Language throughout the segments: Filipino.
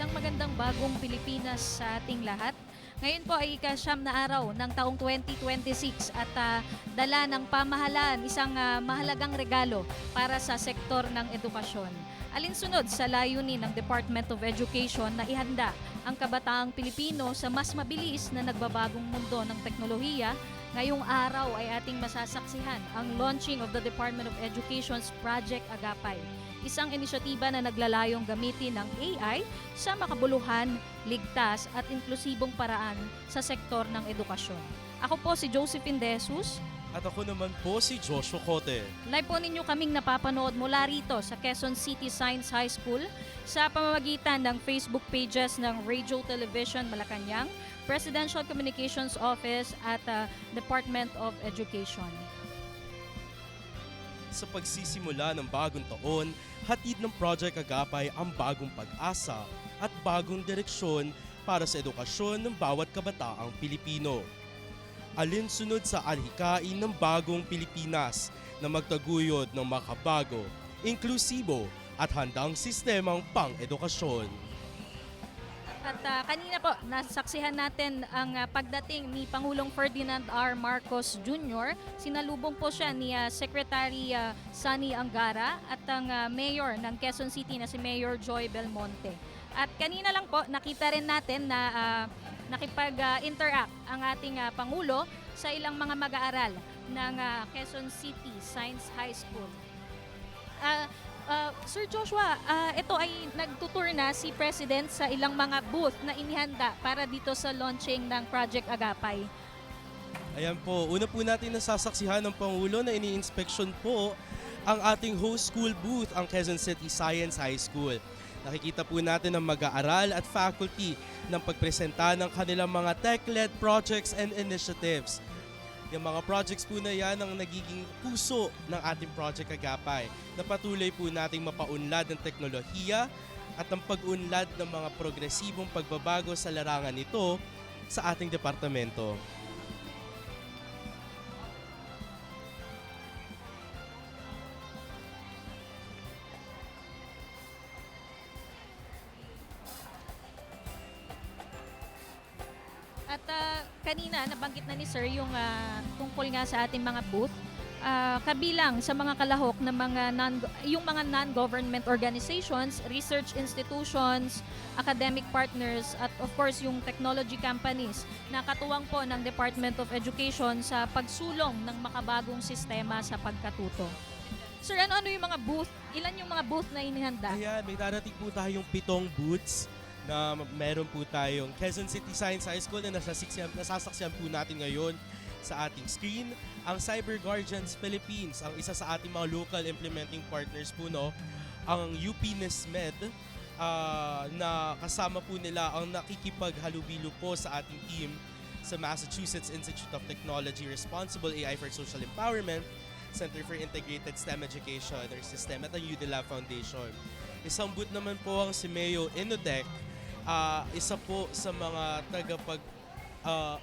Isang magandang bagong Pilipinas sa ating lahat. Ngayon po ay ika-siyam na araw ng taong 2026 at dala ng pamahalaan isang mahalagang regalo para sa sektor ng edukasyon. Alinsunod sa layunin ng Department of Education na ihanda ang kabataang Pilipino sa mas mabilis na nagbabagong mundo ng teknolohiya, ngayong araw ay ating masasaksihan ang launching of the Department of Education's Project Agapay. Isang inisyatiba na naglalayong gamitin ng AI sa makabuluhan, ligtas at inklusibong paraan sa sektor ng edukasyon. Ako po si Josephine De Jesus. At ako naman po si Joshua Cote. Live po ninyo kaming napapanood mula rito sa Quezon City Science High School sa pamamagitan ng Facebook pages ng Radio Television Malacanang, Presidential Communications Office at Department of Education. Sa pagsisimula ng bagong taon, hatid ng Project Agapay ang bagong pag-asa at bagong direksyon para sa edukasyon ng bawat kabataang Pilipino. Alinsunod sa alhikain ng bagong Pilipinas na magtaguyod ng makabago, inklusibo at handang sistemang pang-edukasyon. At kanina po, nasaksihan natin ang pagdating ni Pangulong Ferdinand R. Marcos Jr. Sinalubong po siya ni Secretary Sunny Angara at ang Mayor ng Quezon City na si Mayor Joy Belmonte. At kanina lang po, nakita rin natin na nakipag-interact ang ating Pangulo sa ilang mga mag-aaral ng Quezon City Science High School. Sir Joshua, ito ay nagtutour na si President sa ilang mga booth na inihanda para dito sa launching ng Project Agapay. Ayan po, una po natin nasasaksihan ng Pangulo na ini-inspection po ang ating host school booth, ang Quezon City Science High School. Nakikita po natin ang mag-aaral at faculty ng pagpresenta ng kanilang mga tech-led projects and initiatives. Yung mga projects po na yan ang nagiging puso ng ating Project Agapay na patuloy po nating mapaunlad ng teknolohiya at ang pag-unlad ng mga progresibong pagbabago sa larangan nito sa ating departamento. At kanina nabanggit na ni Sir yung tungkol nga sa ating mga booth. Kabilang sa mga kalahok ng yung mga non-government organizations, research institutions, academic partners at of course yung technology companies na katuwang po ng Department of Education sa pagsulong ng makabagong sistema sa pagkatuto. Sir, ano yung mga booth? Ilan yung mga booth na inihanda? Ayan, may darating po tayong 7 booths na meron po tayong Quezon City Science High School na nasasaksihan po natin ngayon sa ating screen. Ang Cyber Guardians Philippines, ang isa sa ating mga local implementing partners po, no? Ang UP NISMED, na kasama po nila ang nakikipaghalubilo po sa ating team sa Massachusetts Institute of Technology Responsible AI for Social Empowerment, Center for Integrated STEM Education or SISTEM at ang UDLab Foundation. Isang booth naman po ang si Mayo Inodec, isa po sa mga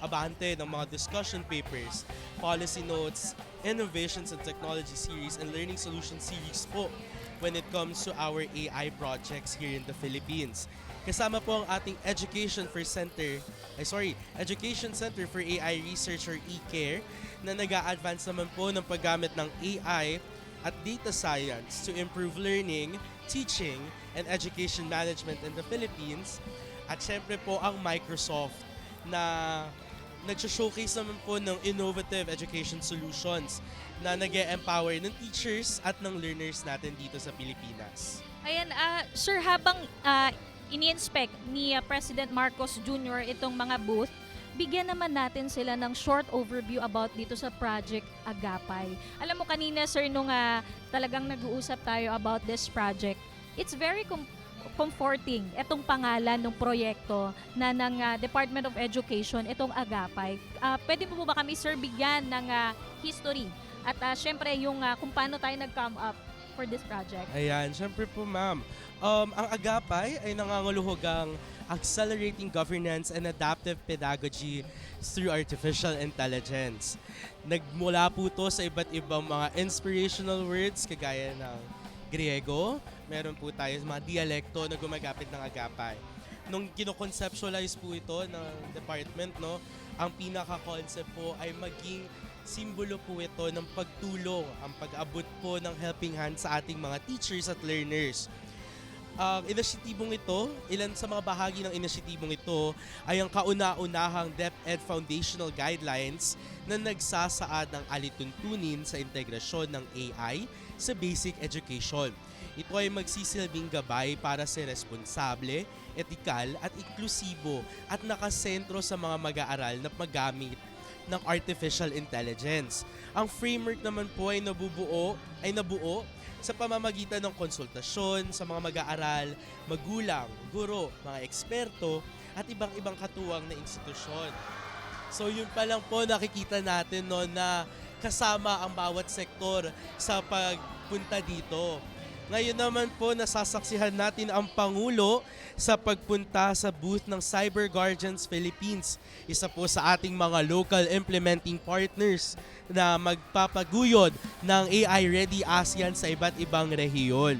abante ng mga discussion papers, policy notes, innovations and technology series, and learning solution series po when it comes to our AI projects here in the Philippines. Kasama po ang ating Education Center for AI Research or eCare na nag-a-advance naman po ng paggamit ng AI at data science to improve learning, teaching, and education management in the Philippines. At syempre po ang Microsoft na nag-showcase naman po ng innovative education solutions na nag-e-empower ng teachers at ng learners natin dito sa Pilipinas. Ayan, Sir, habang ini-inspect ni President Marcos Jr. itong mga booth, bigyan naman natin sila ng short overview about dito sa Project Agapay. Alam mo kanina, Sir, nung talagang nag-uusap tayo about this project, it's very comforting itong pangalan ng proyekto na ng Department of Education, itong Agapay. Pwede mo ba kami, Sir, bigyan ng history at syempre yung kung paano tayo nag-come up for this project? Ayan, syempre po ma'am. Ang Agapay ay nanganguluhugang accelerating governance and adaptive pedagogy through artificial intelligence. Nagmula po to sa iba't ibang mga inspirational words kagaya ng Griego, meron po tayo mga dialekto na gumagamit ng Agapay. nung kino-conceptualize po ito ng department, no, ang pinaka-concept po ay maging simbolo po ito ng pagtulong, ang pag-abot po ng helping hand sa ating mga teachers at learners. Ang inisyatibong ito, ilan sa mga bahagi ng inisyatibong ito ay ang kauna-unahang DepEd Foundational Guidelines na nagsasaad ng alituntunin sa integrasyon ng AI sa basic education. Ito ay magsisilbing gabay para sa responsable, etikal at inklusibo at nakasentro sa mga mag-aaral na paggamit ng artificial intelligence. Ang framework naman po ay nabuo sa pamamagitan ng konsultasyon sa mga mag-aaral, magulang, guro, mga eksperto at ibang-ibang katuwang na institusyon. So yun pa lang po nakikita natin, no, na kasama ang bawat sektor sa pagpunta dito. Ngayon naman po nasasaksihan natin ang Pangulo sa pagpunta sa booth ng Cyber Guardians Philippines. Isa po sa ating mga local implementing partners na magpapaguyod ng AI-ready ASEAN sa iba't ibang rehiyon.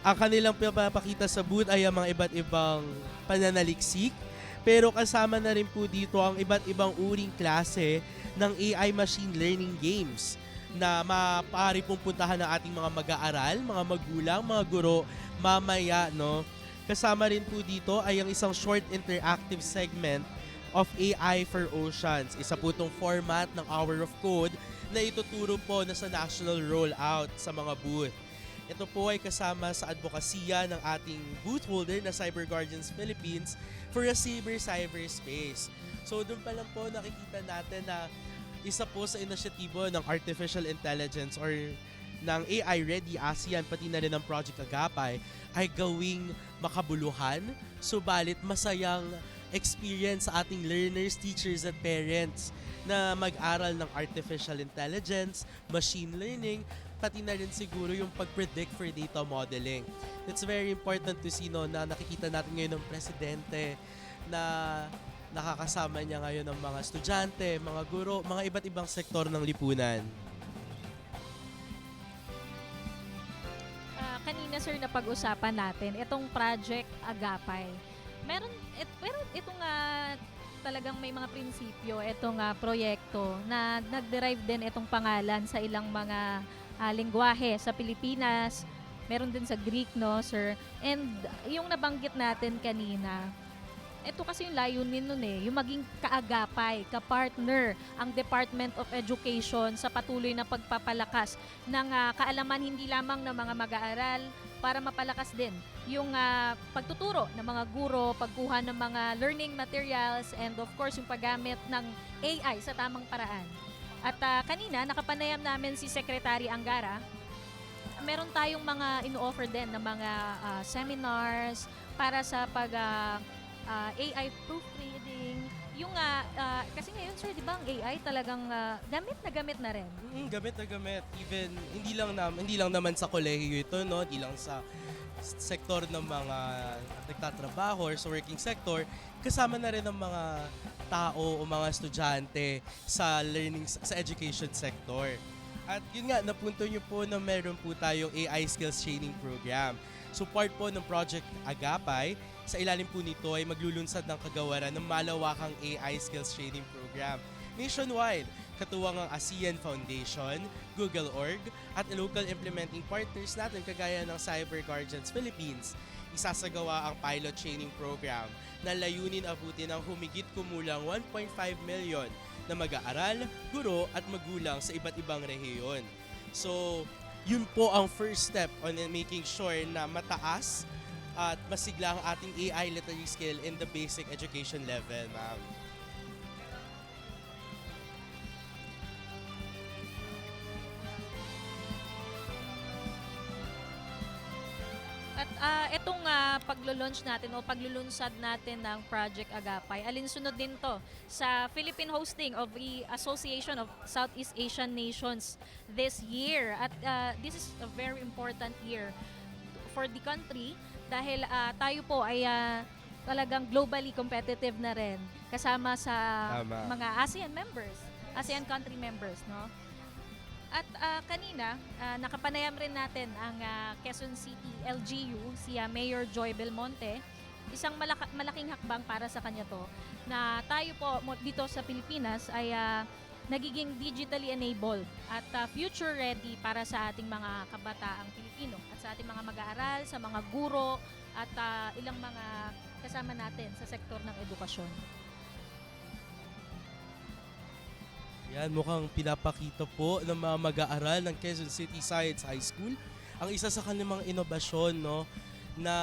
Ang kanilang pinapakita sa booth ay ang mga iba't ibang pananaliksik, pero kasama na rin po dito ang iba't ibang uring klase ng AI machine learning games na maaari pong puntahan ng ating mga mag-aaral, mga magulang, mga guro mamaya, no. Kasama rin po dito ay ang isang short interactive segment of AI for Oceans. Isa po itong format ng Hour of Code na ituturo po na sa national rollout sa mga booth. Ito po ay kasama sa advokasya ng ating booth holder na Cyber Guardians Philippines for a safer cyberspace. So doon pa lang po nakikita natin na isa po sa inisyatibo ng artificial intelligence or ng AI Ready ASEAN, pati na rin ng Project Agapay, ay gawing makabuluhan, subalit masayang experience sa ating learners, teachers at parents na mag-aral ng artificial intelligence, machine learning, pati na rin siguro yung pag-predict for data modeling. It's very important to see, no, na nakikita natin ngayon ng presidente na nakakasama niya ngayon ng mga estudyante, mga guro, mga iba't ibang sektor ng lipunan. Kanina sir na pag-usapan natin itong Project Agapay. Pero itong talagang may mga prinsipyo, itong proyekto na nag-derive din itong pangalan sa ilang mga lengguwahe sa Pilipinas. Meron din sa Greek, no, sir? And yung nabanggit natin kanina, ito kasi yung layunin nun yung maging kaagapay, kapartner ang Department of Education sa patuloy na pagpapalakas ng kaalaman hindi lamang ng mga mag-aaral para mapalakas din yung pagtuturo ng mga guro, pagkuha ng mga learning materials, and of course yung paggamit ng AI sa tamang paraan. At kanina, nakapanayam namin si Secretary Angara. Meron tayong mga ino-offer din na mga seminars para sa AI proofreading. Yung kasi ngayon sir, 'di ba, ang AI talagang gamit na rin. Gamit na gamit. Even hindi lang naman sa kolehiyo ito, no, hindi lang sa sektor ng mga nagtatrabaho or sa working sector, kasama na rin ng mga tao o mga estudyante sa education sector. At yun nga, napunto nyo po na meron po tayong AI Skills Training Program. So part po ng Project Agapay, sa ilalim po nito ay maglulunsad ng kagawaran ng malawakang AI Skills Training Program nationwide. Katuwang ang ASEAN Foundation, Google Org, at local implementing partners natin kagaya ng Cyber Guardians Philippines. Isasagawa ang pilot training program na layunin abutin ng humigit kumulang 1.5 million na mag-aaral, guro at magulang sa iba't ibang rehiyon. So, yun po ang first step on making sure na mataas at masigla ang ating AI literacy skill in the basic education level, ma'am. At itong paglo-launch natin o paglulunsad natin ng Project Agapay, alinsunod din to sa Philippine hosting of the Association of Southeast Asian Nations this year. At this is a very important year for the country dahil tayo po ay talagang globally competitive na rin kasama sa mga ASEAN country members, no? At kanina, nakapanayam rin natin ang Quezon City LGU, si Mayor Joy Belmonte, isang malaking hakbang para sa kanya to na tayo po dito sa Pilipinas ay nagiging digitally enabled at future ready para sa ating mga kabataang Pilipino at sa ating mga mag-aaral, sa mga guro at ilang mga kasama natin sa sektor ng edukasyon. Yan, mukhang pinapakita po ng mga mag-aaral ng Quezon City Science High School ang isa sa kanilang inobasyon, no, na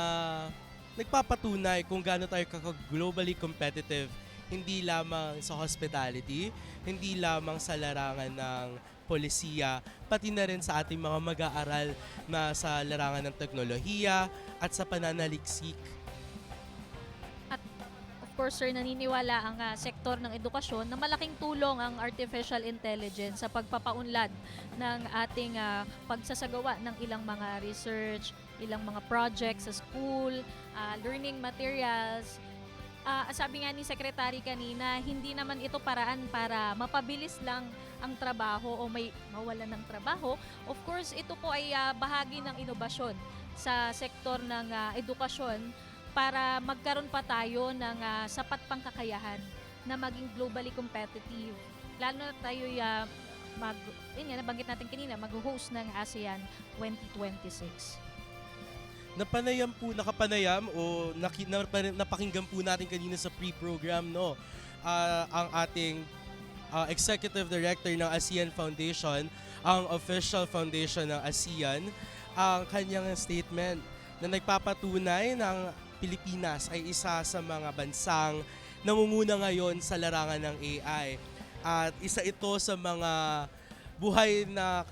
nagpapatunay kung gaano tayo globally competitive, hindi lamang sa hospitality, hindi lamang sa larangan ng polisiya, pati na rin sa ating mga mag-aaral na sa larangan ng teknolohiya at sa pananaliksik. Of course, sir, naniniwala ang sektor ng edukasyon na malaking tulong ang artificial intelligence sa pagpapaunlad ng ating pagsasagawa ng ilang mga research, ilang mga projects sa school, learning materials. Sabi nga ni Secretary kanina, hindi naman ito paraan para mapabilis lang ang trabaho o may mawalan ng trabaho. Of course, ito po ay bahagi ng inobasyon sa sektor ng edukasyon para magkaroon pa tayo ng sapat pang kakayahan na maging globally competitive. Lalo na tayo yun nga, nabanggit natin kanina, mag-host ng ASEAN 2026. Nakapanayam o napakinggan po natin kanina sa pre-program, no, ang ating Executive Director ng ASEAN Foundation, ang official foundation ng ASEAN, ang kanyang statement na nagpapatunay ng Pilipinas ay isa sa mga bansang nangunguna ngayon sa larangan ng AI. At isa ito sa mga buhay na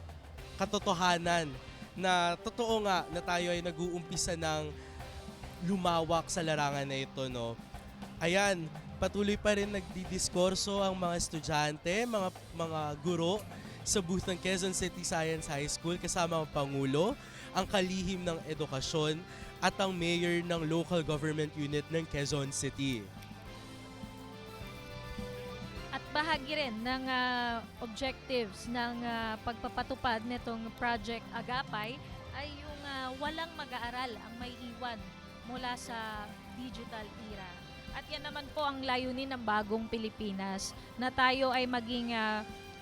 katotohanan na totoo nga na tayo ay nag-uumpisa ng lumawak sa larangan na ito, no. Ayan, patuloy pa rin nagdidiskurso ang mga estudyante, mga guro sa booth ng Quezon City Science High School kasama ang Pangulo, ang kalihim ng edukasyon at ang mayor ng local government unit ng Quezon City. At bahagi rin ng objectives ng pagpapatupad nitong Project Agapay ay yung walang mag-aaral ang may iwan mula sa digital era. At yan naman po ang layunin ng bagong Pilipinas, na tayo ay maging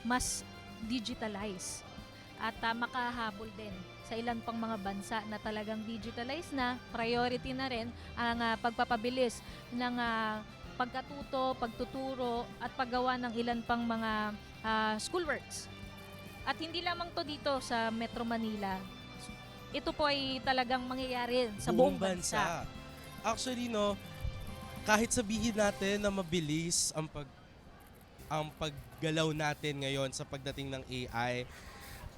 mas digitalize at makahabol din sa ilan pang mga bansa na talagang digitalized na. Priority na rin ang pagpapabilis ng pagkatuto, pagtuturo at paggawa ng ilan pang mga schoolworks. At hindi lamang to dito sa Metro Manila. Ito po ay talagang mangyayari sa buong bansa. Actually, no, kahit sabihin natin na mabilis ang paggalaw natin ngayon sa pagdating ng AI,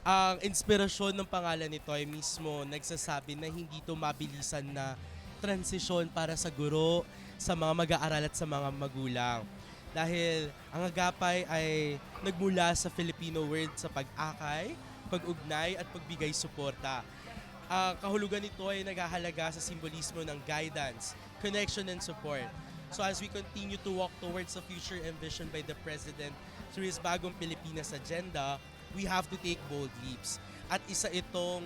ang inspirasyon ng pangalan nito ay mismo nagsasabi na hindi ito mabilisan na transisyon para sa guro, sa mga mag-aaral at sa mga magulang. Dahil ang Agapay ay nagmula sa Filipino word sa pag-akay, pag-ugnay at pagbigay suporta. Ang kahulugan nito ay naghahalaga sa simbolismo ng guidance, connection and support. So as we continue to walk towards the future envisioned by the President through his bagong Pilipinas agenda, we have to take bold leaps. At isa itong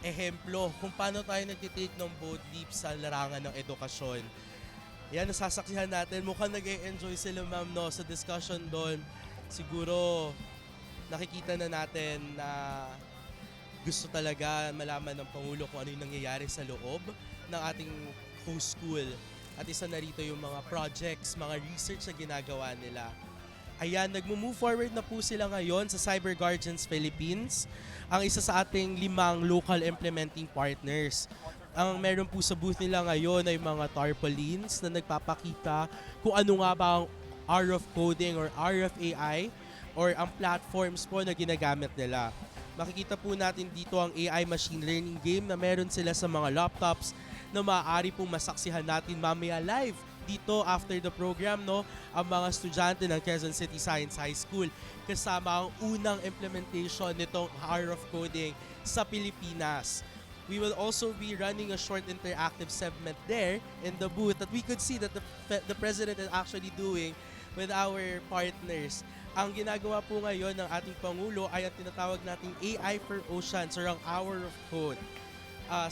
ehemplo kung paano tayo nagtitake ng bold leaps sa larangan ng edukasyon. Yan, nasasaksihan natin. Mukhang nag-e-enjoy sila, ma'am, no, sa discussion doon. Siguro, nakikita na natin na gusto talaga malaman ng Pangulo kung ano yung nangyayari sa loob ng ating host school. At isa na rito yung mga projects, mga research na ginagawa nila. Ayan, nagmo-move forward na po sila ngayon sa Cyber Guardians Philippines, ang isa sa ating 5 local implementing partners. Ang meron po sa booth nila ngayon ay mga tarpaulins na nagpapakita kung ano nga ba ang RF coding or RFAI or ang platforms po na ginagamit nila. Makikita po natin dito ang AI machine learning game na meron sila sa mga laptops na maaari pong masaksihan natin mamaya live dito after the program, no, ang mga estudyante ng Quezon City Science High School kasama ang unang implementation nitong RF coding sa Pilipinas. We will also be running a short interactive segment there in the booth that we could see that the President is actually doing with our partners. Ang ginagawa po ngayon ng ating Pangulo ay ang tinatawag nating AI for Oceans or ang Hour of Code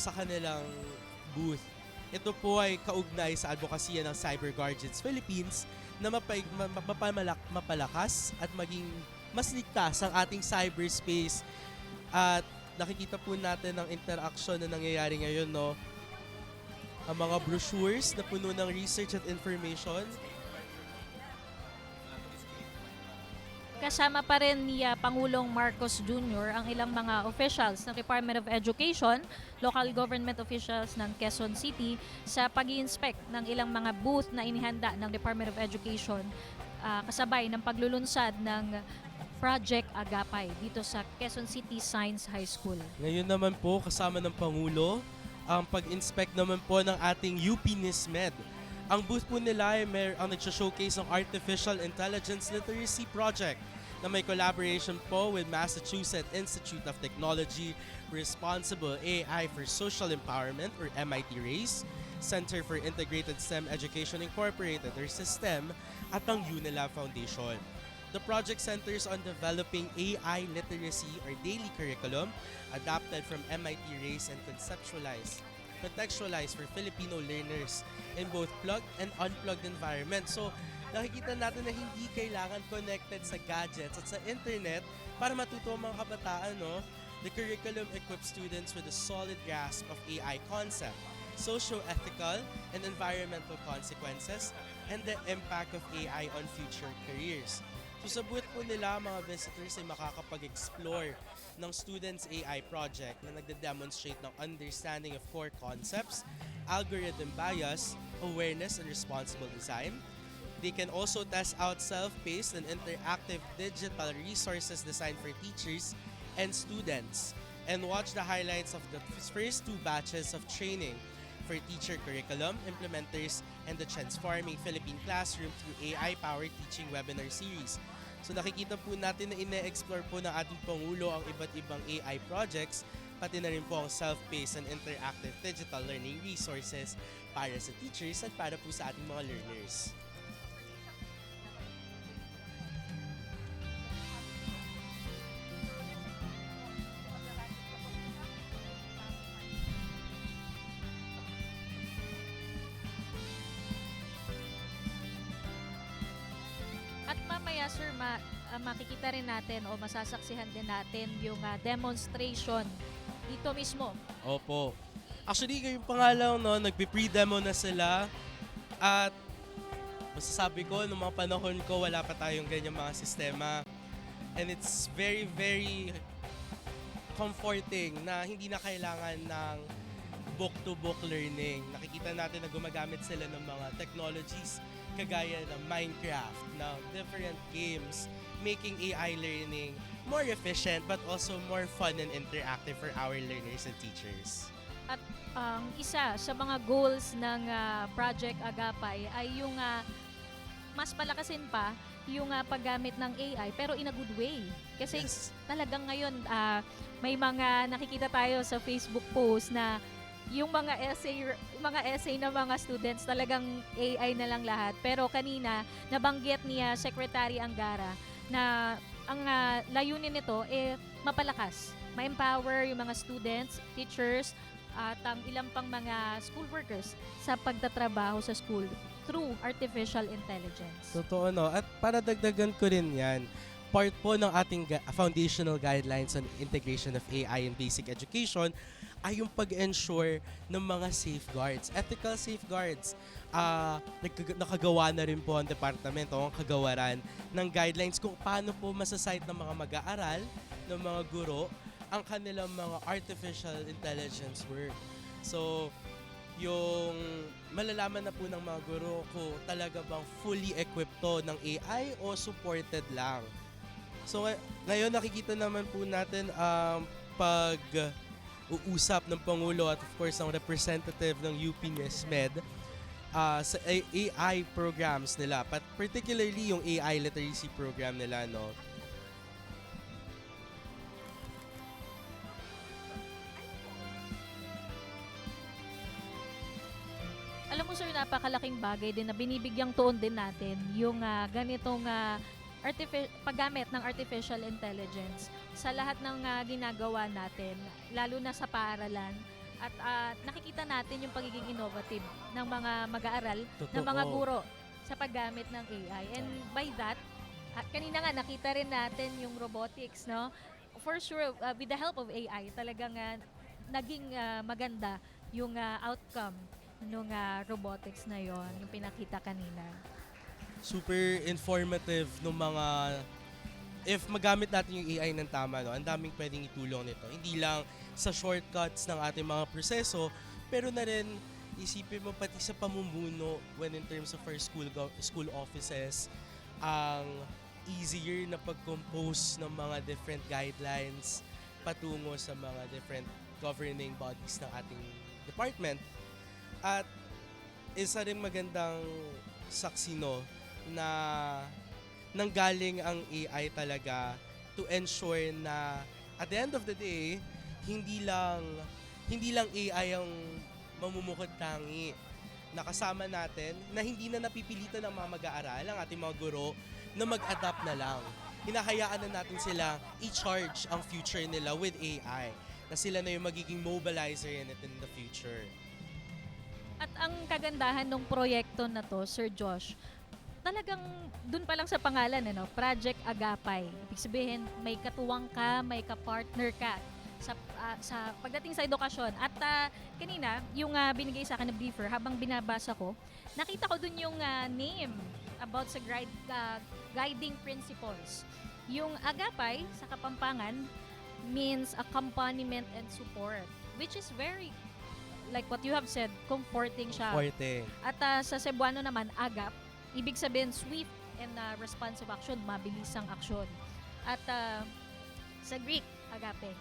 sa kanilang booth. ito po ay kaugnay sa advokasya ng Cyber Guardians Philippines na mapalakas at maging mas ligtas ang ating cyberspace. At nakikita po natin ang interaction na nangyayari ngayon, no? Ang mga brochures na puno ng research at information. Kasama pa rin ni Pangulong Marcos Jr. ang ilang mga officials ng Department of Education, local government officials ng Quezon City sa pag-i-inspect ng ilang mga booth na inihanda ng Department of Education kasabay ng paglulunsad ng Project Agapay dito sa Quezon City Science High School. Ngayon naman po, kasama ng Pangulo, ang pag-inspect naman po ng ating UP NISMED. Ang booth po nila ay ang nagsha-showcase ng Artificial Intelligence Literacy Project na may collaboration po with Massachusetts Institute of Technology, Responsible AI for Social Empowerment or MIT RACE, Center for Integrated STEM Education Incorporated or SISTEM, at ang UNILA Foundation. The project centers on developing AI literacy or daily curriculum adapted from MIT RACE and contextualized for Filipino learners in both plugged and unplugged environments. So, nakikita natin na hindi kailangan connected sa gadgets at sa internet para matuto ang mga kabataan, no? The curriculum equips students with a solid grasp of AI concept, socio-ethical and environmental consequences, and the impact of AI on future careers. So sa booth po nila, mga visitors ay makakapag-explore ng students' AI project na nagde-demonstrate ng understanding of core concepts, algorithm bias, awareness, and responsible design. They can also test out self-paced and interactive digital resources designed for teachers and students, and watch the highlights of the first 2 batches of training for teacher curriculum implementers and the Transforming Philippine Classroom through AI-powered teaching webinar series. So nakikita po natin na ine-explore po ng ating Pangulo ang iba't ibang AI projects, pati na rin po ang self-paced and interactive digital learning resources para sa teachers at para po sa ating mga learners. At mamaya sir, makikita rin natin o masasaksihan din natin yung demonstration dito mismo. Opo. Actually, yung pangalan, no, nagpe-pre-demo na sila at masasabi ko, noong mga panahon ko, wala pa tayong ganyan mga sistema. And it's very, very comforting na hindi na kailangan ng book-to-book learning. Nakikita natin na gumagamit sila ng mga technologies kagaya ng Minecraft, ng different games, making AI learning more efficient but also more fun and interactive for our learners and teachers. At ang isa sa mga goals ng Project Agapay ay yung mas palakasin pa yung paggamit ng AI pero in a good way. Kasi Yes. talagang ngayon may mga nakikita tayo sa Facebook post na yung mga essay ng mga students talagang AI na lang lahat. Pero kanina nabanggit ni Secretary Angara na ang layunin nito mapalakas, ma-empower yung mga students, teachers at ang ilang pang mga school workers sa pagtatrabaho sa school through artificial intelligence. Totoo, no? At para dagdagan ko rin yan, part po ng ating foundational guidelines on integration of AI in basic education ay yung pag-ensure ng mga safeguards, ethical safeguards. Nakagawa na rin po ang departamento, ang kagawaran ng guidelines kung paano po masasite ng mga mag-aaral, ng mga guro, ang kanilang mga artificial intelligence work. So, yung malalaman na po ng mga guro kung talaga bang fully equipped to ng AI o supported lang. So, ngayon nakikita naman po natin ang pag-uusap ng Pangulo at of course ang representative ng UP NISMED sa AI programs nila, but particularly yung AI literacy program nila, no? Alam mo sir, napakalaking bagay din na binibigyang tuon din natin yung ganitong paggamit ng artificial intelligence sa lahat ng ginagawa natin, lalo na sa paaralan, At nakikita natin yung pagiging innovative ng mga mag-aaral, ng Totoo. mga guro sa paggamit ng AI. And by that, kanina nga nakita rin natin yung robotics, no? For sure, with the help of AI, talagang naging maganda yung outcome nung robotics na yon, yung pinakita kanina. Super informative ng mga if magamit natin yung AI ng tama, no, ang daming pwedeng itulong nito. Hindi lang sa shortcuts ng ating mga proseso, pero na rin isipin mo pati sa pamumuno when in terms of our school offices, ang easier na pag-compose ng mga different guidelines patungo sa mga different governing bodies ng ating department. At isa rin magandang saksi, no, na nanggaling ang AI talaga to ensure na at the end of the day, hindi lang AI ang mamumukod tangi. Nakasama natin na hindi na napipilitan ng mga mag-aaral, ang ating mga guro, na mag-adapt na lang. Hinahayaan na natin sila i-charge ang future nila with AI. Na sila na yung magiging mobilizer in it in the future. At ang kagandahan ng proyekto na to, Sir Josh, talagang dun pa lang sa pangalan, Project Agapay. Ibig sabihin, may katuwang ka, may ka-partner ka sa pagdating sa edukasyon. At kanina, yung binigay sa akin na briefer, habang binabasa ko, nakita ko dun yung name about sa guiding principles. Yung Agapay sa Kapampangan means accompaniment and support, which is very, like what you have said, comforting siya. Forte. At sa Cebuano naman, agap, ibig sabihin swift and responsive action, mabilisang aksyon. At sa Greek, agape,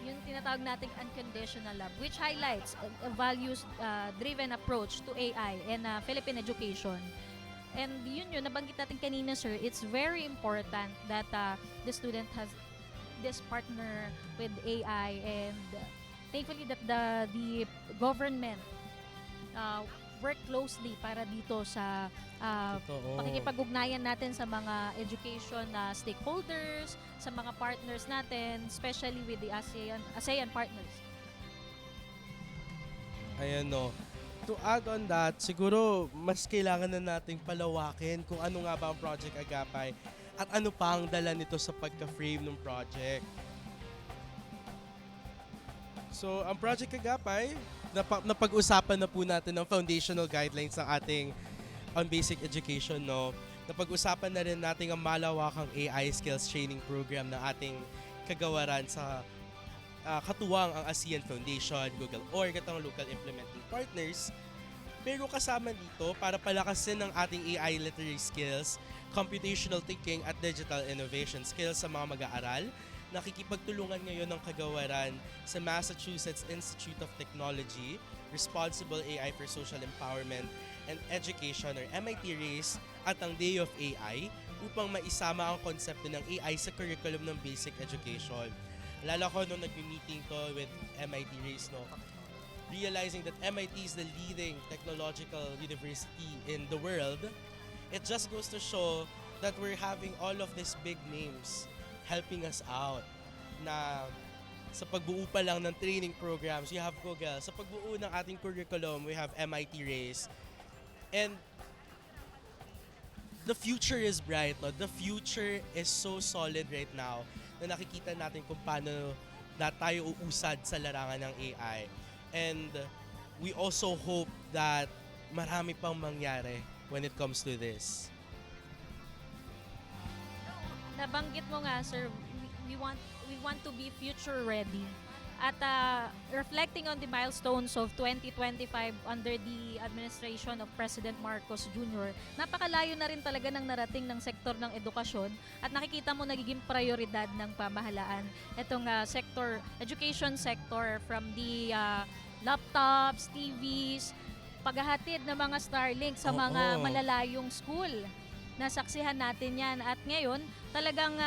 yung tinatawag nating unconditional love, which highlights a values-driven approach to AI and Philippine education. And yun, nabanggit natin kanina, sir, it's very important that the student has this partner with AI, and thankfully that the government work closely para dito sa Totoo. pakikipag-ugnayan natin sa mga education stakeholders, sa mga partners natin, especially with the ASEAN partners. Ayan, no. To add on that, siguro mas kailangan na nating palawakin kung ano nga ba ang Project Agapay at ano pa ang dala nito sa pagka-frame ng project. So, ang Project Agapay, napag-usapan na po natin ng foundational guidelines ng ating on basic education, no? Napag-usapan na rin natin ang malawakang AI skills training program ng ating kagawaran sa katuwang ang ASEAN Foundation, Google Org at ang local implementing partners. Pero kasama dito, para palakasin ang ating AI literary skills, computational thinking at digital innovation skills sa mga mag-aaral, nakikipagtulungan ngayon ng kagawaran sa Massachusetts Institute of Technology, Responsible AI for Social Empowerment and Education or MIT RACE at ang Day of AI upang maisama ang konsepto ng AI sa curriculum ng basic education. Alala ko nung nag-meeting ko with MIT RACE, no, realizing that MIT is the leading technological university in the world, it just goes to show that we're having all of these big names helping us out. Na sa pagbuo pa lang ng training programs, you have Google. Sa pagbuo ng ating curriculum, we have MIT RACE. And the future is bright, no? The future is so solid right now na nakikita natin kung paano na tayo uusad sa larangan ng AI. And we also hope that marami pang mangyari when it comes to this. Nabanggit mo nga, sir, we want to be future ready. At reflecting on the milestones of 2025 under the administration of President Marcos Jr., napakalayo na rin talaga ng narating ng sektor ng edukasyon at nakikita mo nagiging prioridad ng pamahalaan itong education sector, from the laptops, TVs, paghahatid ng mga Starlink sa mga Oo. malalayong school. Nasaksihan natin yan. At ngayon, talagang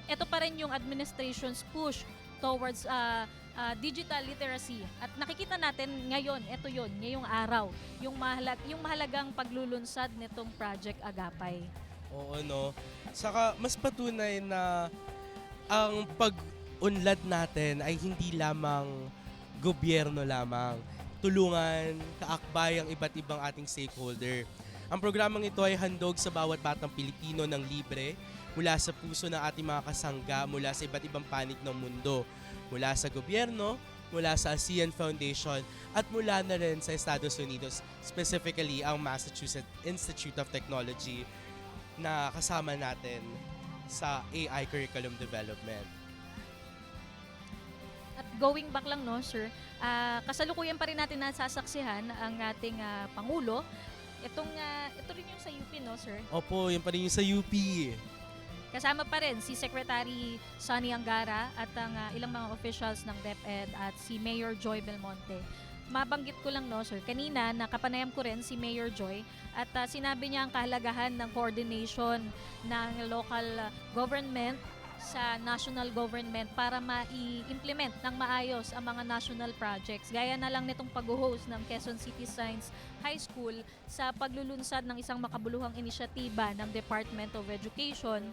ito pa rin yung administration's push towards digital literacy. At nakikita natin ngayon, ito yun, ngayong araw, yung mahalagang paglulunsad nitong Project Agapay. Oo, no? Saka mas patunay na ang pag-unlad natin ay hindi lamang gobyerno lamang. Tulungan, kaakbay ang iba't ibang ating stakeholder. Ang programang ito ay handog sa bawat batang Pilipino ng libre mula sa puso ng ating mga kasangga mula sa iba't ibang panig ng mundo. Mula sa gobyerno, mula sa ASEAN Foundation at mula na rin sa Estados Unidos, specifically ang Massachusetts Institute of Technology na kasama natin sa AI Curriculum Development. At going back lang, no, sir, kasalukuyan pa rin natin nasasaksihan ang ating Pangulo. Ito rin yung sa UP, no, sir? Opo, yun pa rin yung sa UP. Kasama pa rin si Secretary Sonny Angara at ang ilang mga officials ng DepEd at si Mayor Joy Belmonte. Mabanggit ko lang, no, sir, kanina nakapanayam ko rin si Mayor Joy at sinabi niya ang kahalagahan ng coordination ng local government sa national government para ma-implement ng maayos ang mga national projects. Gaya na lang nitong pag-host ng Quezon City Science High School sa paglulunsad ng isang makabuluhang inisyatiba ng Department of Education,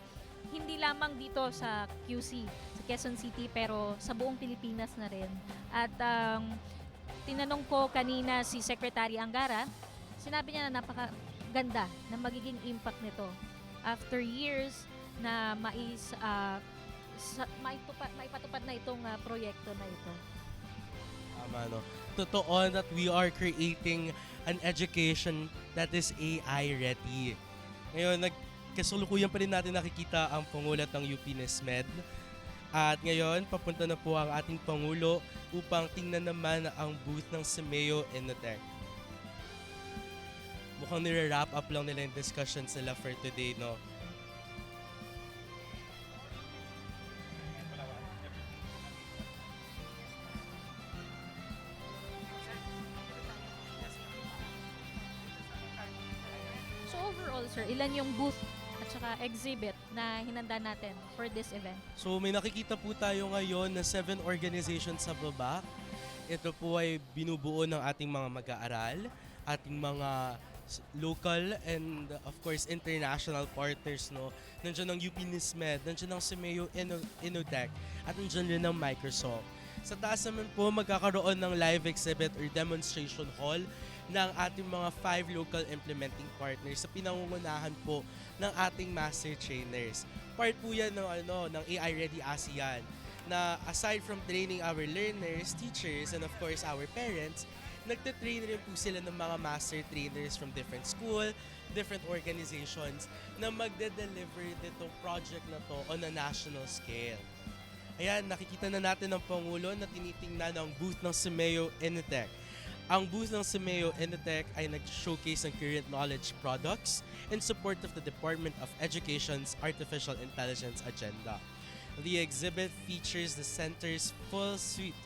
hindi lamang dito sa QC, sa Quezon City, pero sa buong Pilipinas na rin. At tinanong ko kanina si Secretary Angara, sinabi niya na napakaganda na magiging impact nito. After years na maipatupad na itong proyekto na ito. Tama, no? Totoo that we are creating an education that is AI ready. Ngayon, kasalukuyan pa rin natin nakikita ang pangulat ng UP NESMED. At ngayon, papunta na po ang ating Pangulo upang tingnan naman ang booth ng Simeo Innotech. Mukhang nire-wrap up lang nila yung discussions nila for today, no? So overall, sir, ilan yung booth at saka exhibit na hinanda natin for this event? So may nakikita po tayo ngayon na 7 organizations sa baba. Ito po ay binubuo ng ating mga mag-aaral, ating mga local and of course international partners, no. Nandiyan ang UP NESMED, nandiyan ang Simeo Innotech at nandiyan rin ang Microsoft. Sa taas naman po magkakaroon ng live exhibit or demonstration hall ng ating mga 5 local implementing partners sa pinangungunahan po ng ating master trainers. Part po yan ng AI Ready ASEAN na aside from training our learners, teachers, and of course our parents, nagtitrain rin po sila ng mga master trainers from different school, different organizations na magde-deliver ditong project na to on a national scale. Ayan, nakikita na natin ng Pangulo na tinitingnan ang booth ng Simeo Innotech. Ang booth ng Simeo Innotech ay nag-showcase ng current knowledge products in support of the Department of Education's Artificial Intelligence agenda. The exhibit features the center's full suite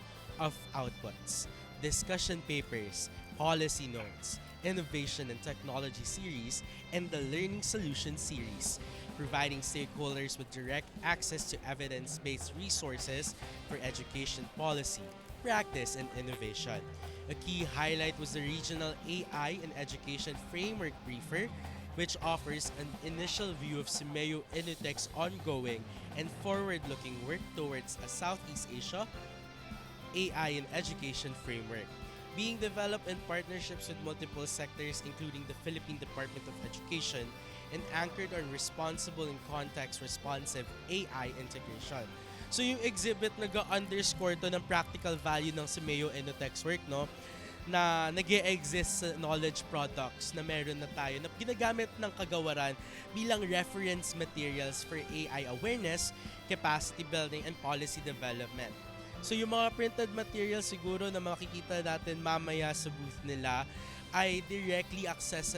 of outputs, discussion papers, policy notes, innovation and technology series, and the learning solution series, providing stakeholders with direct access to evidence-based resources for education policy, practice, and innovation. A key highlight was the Regional AI and Education Framework Briefer, which offers an initial view of Simeo Innotech's ongoing and forward-looking work towards a Southeast Asia AI and Education Framework, being developed in partnerships with multiple sectors including the Philippine Department of Education and anchored on responsible and context-responsive AI integration. So yung exhibit nag-underscore to ng practical value ng Simeo Innotech's work, no? Na nag-e-exist sa knowledge products na meron na tayo na ginagamit ng kagawaran bilang reference materials for AI awareness, capacity building, and policy development. So yung mga printed materials siguro na makikita natin mamaya sa booth nila ay directly access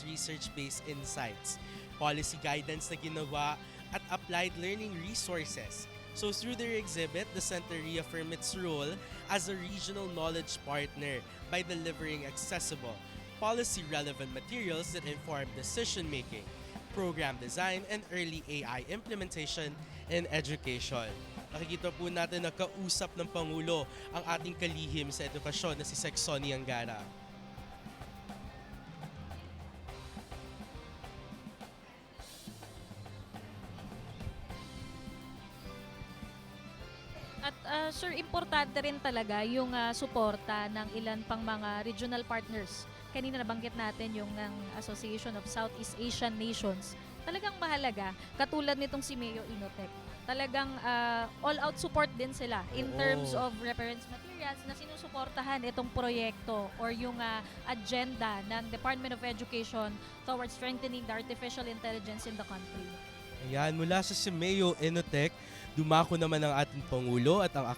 research-based insights, policy guidance na ginawa, at applied learning resources. So through their exhibit, the center reaffirmed its role as a regional knowledge partner by delivering accessible, policy-relevant materials that inform decision-making, program design, and early AI implementation in education. Nakikita po natin na kausap ng Pangulo ang ating kalihim sa edukasyon na si Sec. Sonny Angara. At Sir, importante rin talaga yung suporta ng ilan pang mga regional partners. Kanina nabanggit natin yung ng Association of Southeast Asian Nations. Talagang mahalaga, katulad nitong si Mayo Innotech. Talagang all-out support din sila in Oo. terms of reference materials na sinusuportahan itong proyekto or yung agenda ng Department of Education towards strengthening the artificial intelligence in the country. Ayan, mula sa Simeo Innotech, dumako naman ang ating Pangulo at ang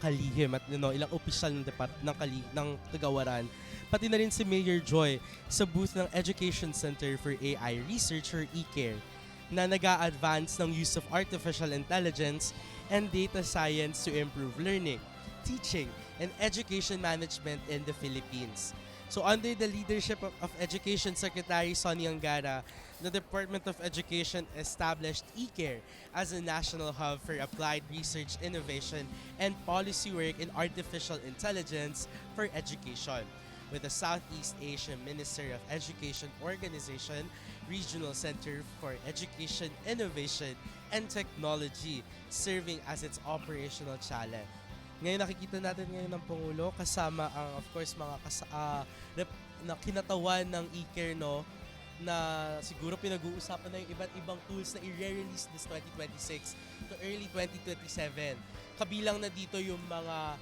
kalihim at ilang opisyal ng Kagawaran, pati na rin si Mayor Joy sa booth ng Education Center for AI Research or ECARE na nag-a-advance ng use of artificial intelligence and data science to improve learning, teaching, and education management in the Philippines. So under the leadership of Education Secretary Sonny Angara, the Department of Education established ECARE as a national hub for applied research, innovation, and policy work in artificial intelligence for education, with the Southeast Asian Minister of Education Organization, Regional Center for Education, Innovation, and Technology serving as its operational channel. Ngayon nakikita natin ngayon ng Pangulo kasama ang of course mga na kinatawan ng ECARE, no, na siguro pinag-uusapan na yung iba't ibang tools na i-release this 2026 to early 2027. Kabilang na dito yung mga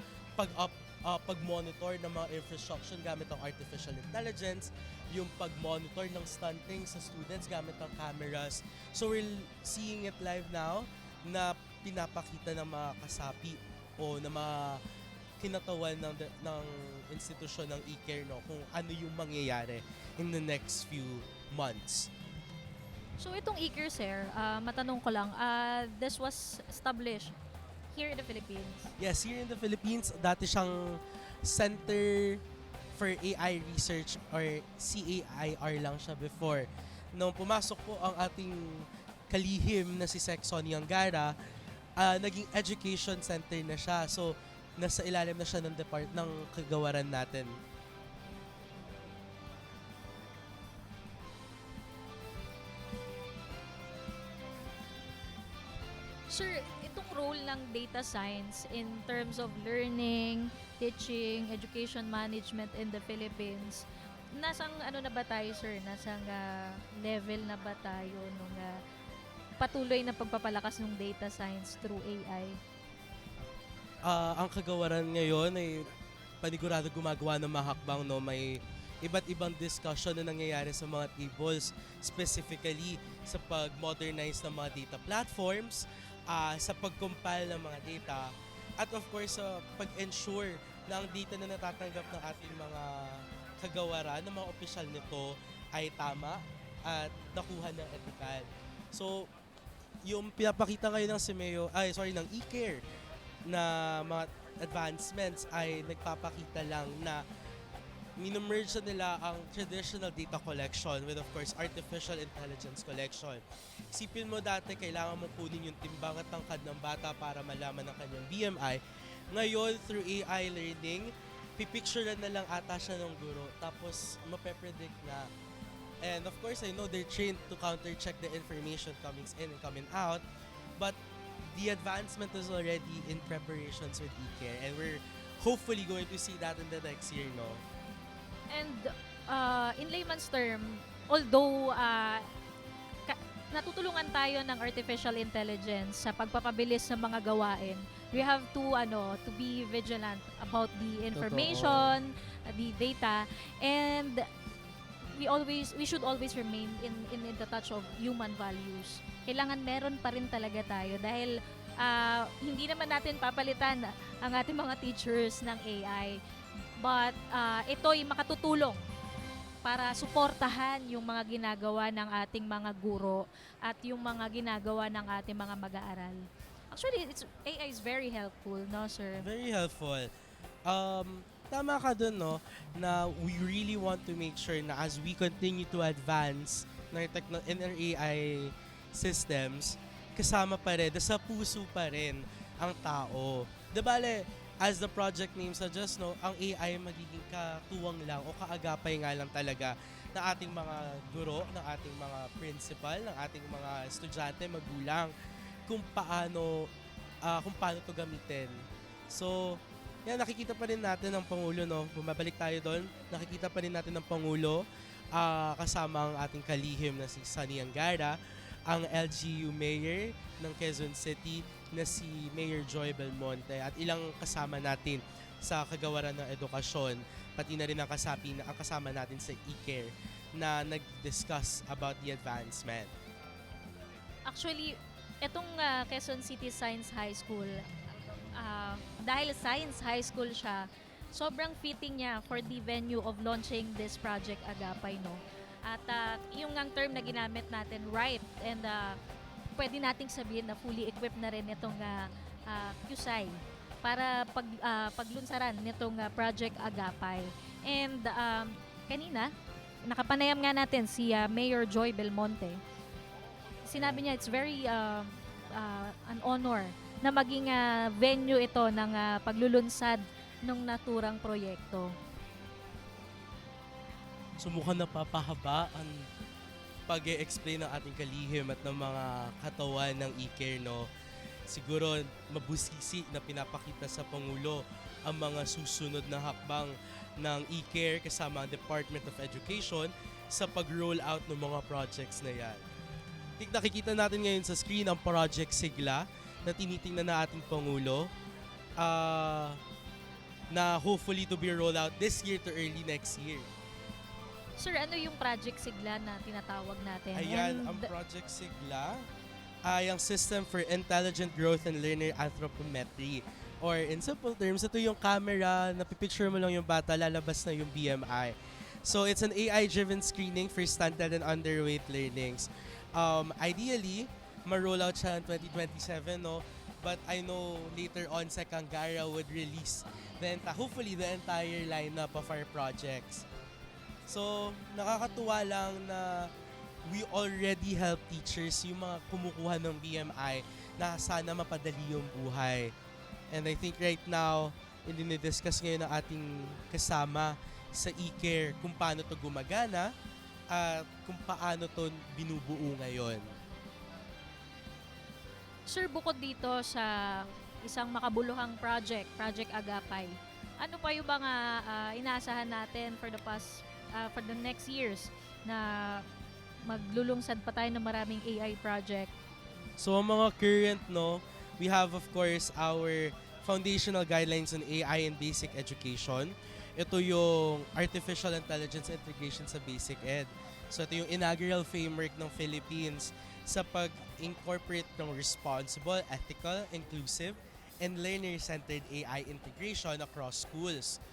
pag-monitor ng mga infrastructure gamit ang artificial intelligence, yung pag-monitor ng stunting sa students gamit ang cameras. So we're seeing it live now na pinapakita ng mga kasapi o ng mga kinatawan ng institusyon ng ECARE, no, kung ano yung mangyayari in the next few months. So itong ECARE, sir, matanong ko lang, this was established here in the Philippines. Yes, here in the Philippines, dati siyang Center for AI Research or CAIR lang siya before. Nung pumasok po ang ating kalihim na si Sec Sonny Angara, naging education center na siya. So, nasa ilalim na siya ng ng kagawaran natin. Sir, itong role ng data science in terms of learning, teaching, education management in the Philippines, nasang ano na ba tayo, sir? Nasang level na ba tayo nung patuloy na pagpapalakas ng data science through AI? Ang kagawaran ngayon ay panigurado gumagawa ng mga hakbang, no, may iba't ibang discussion na nangyayari sa mga tables, specifically sa pag-modernize ng mga data platforms, sa pag-compile ng mga data, at of course sa pag-ensure na ang data na natatanggap ng ating mga kagawaran, ng mga opisyal nito ay tama at nakuha ng ethical. So, yung pinapakita ngayon ng ECARE na mga advancements ay nagpapakita lang na minomerge nila ang traditional data collection with of course artificial intelligence collection. Isipin mo dati kailangan mo kunin yung timbang at tangkad ng bata para malaman ang kanyang BMI. Ngayon through AI learning, pipicturean na lang ata siya ng guro tapos mape-predict na. And of course, I know they're trained to counter-check the information coming in and coming out, but the advancement is already in preparations with ECARE, and we're hopefully going to see that in the next year, no? And in layman's term, although natutulungan tayo ng artificial intelligence sa pagpapabilis ng mga gawain, we have to be vigilant about the information, the data, and we should always remain in the touch of human values. Kailangan meron pa rin talaga tayo dahil hindi naman natin papalitan ang ating mga teachers ng AI. But ito'y makatutulong para suportahan yung mga ginagawa ng ating mga guro at yung mga ginagawa ng ating mga mag-aaral. Actually, AI is very helpful, no, sir? Very helpful. Tama ka dun, no, na we really want to make sure na as we continue to advance in our AI systems, kasama pa rin, sa puso pa rin ang tao. Bale, as the project name suggests, no, ang AI magiging katuwang lang o kaagapay nga lang talaga ng ating mga guro, ng ating mga principal, ng ating mga estudyante, magulang, kung paano to gamitin So, yan, nakikita pa rin natin ang Pangulo, no? Bumabalik tayo doon. Nakikita pa rin natin ang Pangulo kasama ang ating kalihim na si Sonny Angara, ang LGU Mayor ng Quezon City na si Mayor Joy Belmonte at ilang kasama natin sa kagawaran ng edukasyon, pati na rin ang kasama natin sa e-care na nag-discuss about the advancement. Actually, itong Quezon City Science High School, dahil Science High School siya, sobrang fitting niya for the venue of launching this project Agapay, no? At yung ang term na ginamit natin, right, and pwede nating sabihin na fully equipped na rin itong QSI para paglunsaran nitong project Agapay. And kanina, nakapanayam nga natin si Mayor Joy Belmonte. Sinabi niya it's very an honor na maging venue ito ng paglulunsad ng naturang proyekto. So mukhang napapahaba ang pag-e-explain ng ating kalihim at ng mga katawan ng e-care, no? Siguro mabusisi na pinapakita sa Pangulo ang mga susunod na hakbang ng e-care kasama ang Department of Education sa pag-roll out ng mga projects na yan. Nakikita natin ngayon sa screen ang Project Sigla na tinitingnan na ating Pangulo na hopefully to be rolled out this year to early next year. Sir, ano yung Project Sigla na tinatawag natin? Ayan, ang Project Sigla ay ang System for Intelligent Growth and Learner Anthropometry. Or in simple terms, ito yung camera, napipicture mo lang yung bata, lalabas na yung BMI. So it's an AI-driven screening for stunted and underweight learnings. Ideally, ma-roll out siya in 2027, no? But I know later on, Sec Angara would release hopefully the entire lineup of our projects. So, nakakatuwa lang na we already help teachers, yung mga kumukuha ng BMI, na sana mapadali yung buhay. And I think right now, dinidiscuss ngayon ng ating kasama sa e-care kung paano to gumagana at kung paano to binubuo ngayon. Sir, bukod dito sa isang makabuluhang Project Agapay, ano pa yung mga inaasahan natin for the next years na maglulungsad pa tayo ng maraming AI project? So, ang mga current, no, we have of course our foundational guidelines on AI in basic education. Ito yung artificial intelligence integration sa basic ed. So, ito yung inaugural framework ng Philippines sa pag-incorporate ng responsible, ethical, inclusive, and learner-centered AI integration across schools.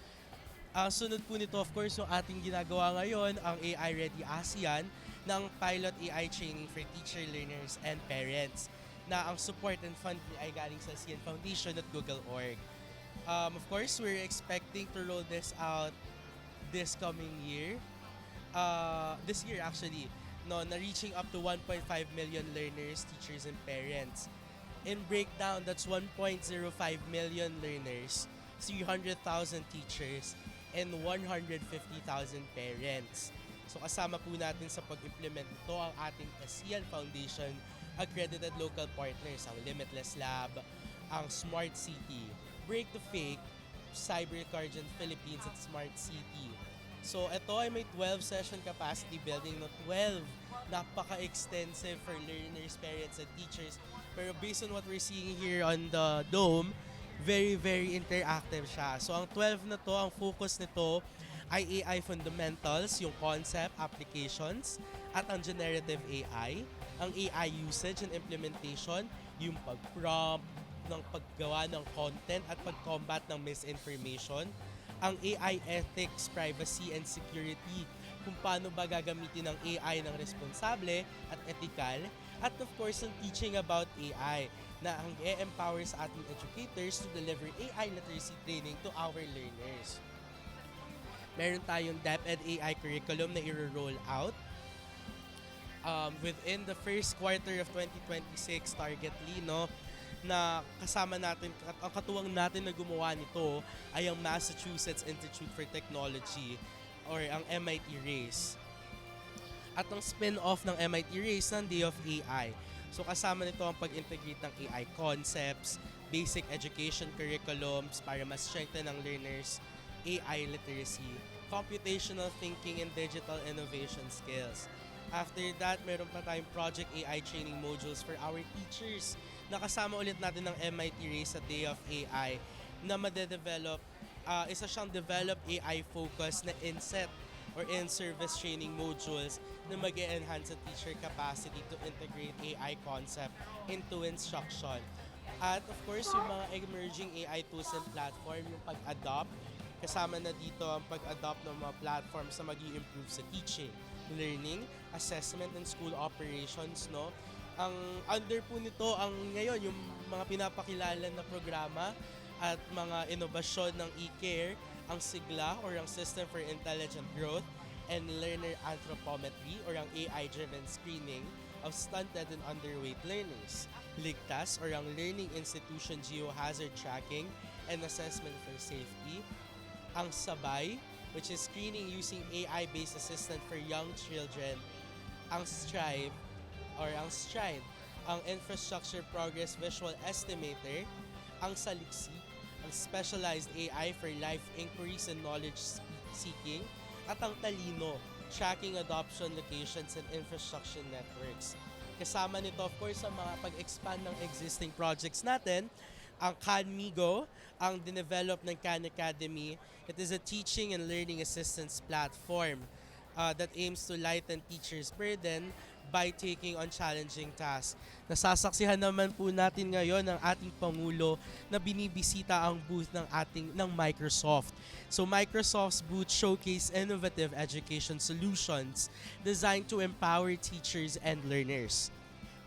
Sunod po nito, of course, yung ating ginagawa ngayon, ang AI Ready ASEAN, ng pilot AI training for teacher, learners, and parents, na ang support and funding ay galing sa ASEAN Foundation at Google.org. Of course, we're expecting to roll this out this coming year. This year, actually, no, na reaching up to 1.5 million learners, teachers, and parents. In breakdown, that's 1.05 million learners, 300,000 teachers, and 150,000 parents. So kasama po natin sa pag-implement nito ang ating ASEAN Foundation accredited local partners, ang Limitless Lab, ang Smart City, Break the Fake, Cyber Guardian Philippines at Smart City. So ito ay may 12 session capacity building, no, 12. Napaka-extensive for learners, parents, and teachers. Pero based on what we're seeing here on the dome, very, very interactive siya. So ang 12 na to, ang focus nito ay AI fundamentals, yung concept, applications, at ang generative AI, ang AI usage and implementation, yung pag-prompt, ng paggawa ng content at pag-combat ng misinformation, ang AI ethics, privacy, and security, kung paano ba gagamitin ng AI ng responsable at ethical, at of course, ang teaching about AI na ang e-empower sa ating educators to deliver AI literacy training to our learners. Meron tayong DepEd AI curriculum na i-roll out within the first quarter of 2026 targetly, no, na kasama natin, ang katuwang natin na gumawa nito ay ang Massachusetts Institute for Technology or ang MIT RACE. At ang spin-off ng MIT RACE ng Day of AI. So kasama nito ang pag-integrate ng AI concepts, basic education curriculums para mas strengthen ng learners AI literacy, computational thinking, and digital innovation skills. After that, meron pa tayong Project AI training modules for our teachers. Nakasama ulit natin ng MIT Race sa Day of AI na madedevelop, isa siyang develop AI focus na inset or in-service training modules na mag enhance sa teacher capacity to integrate AI concept into instruction. At of course, yung mga emerging AI tools and platform, yung pag-adopt, kasama na dito ang pag-adopt ng mga platforms na mag-i-improve sa teaching, learning, assessment, and school operations, no? Ang under po nito, ang ngayon, yung mga pinapakilala na programa at mga inobasyon ng e-care, ang SIGLA or ang System for Intelligent Growth and Learner Anthropometry or ang AI-driven screening of stunted and underweight learners. LIGTAS or ang Learning Institution Geohazard Tracking and Assessment for Safety. Ang SABAY, which is screening using AI-based assistant for young children. Ang STRIVE or ang STRIDE, ang Infrastructure Progress Visual Estimator. Ang SALIXI, ang Specialized AI for Life Inquiries and Knowledge Seeking. At ang TALINO, Tracking Adoption Locations and Infrastructure Networks. Kasama nito, of course, ang mga pag-expand ng existing projects natin, ang CanMigo, ang dinevelop ng Khan Academy. It is a teaching and learning assistance platform that aims to lighten teachers' burden by taking on challenging tasks. Nasasaksihan naman po natin ngayon ang ating Pangulo na binibisita ang booth ng Microsoft. So Microsoft's booth showcase innovative education solutions designed to empower teachers and learners.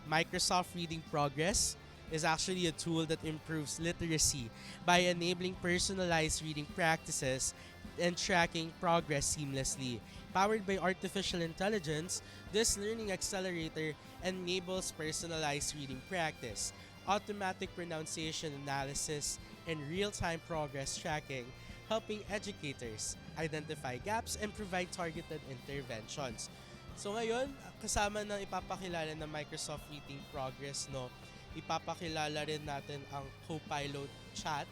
Microsoft Reading Progress is actually a tool that improves literacy by enabling personalized reading practices and tracking progress seamlessly. Powered by artificial intelligence, this learning accelerator enables personalized reading practice, automatic pronunciation analysis, and real-time progress tracking, helping educators identify gaps and provide targeted interventions. So ngayon, kasama ng ipapakilala ng Microsoft Reading Progress, no, ipapakilala rin natin ang Copilot Chat,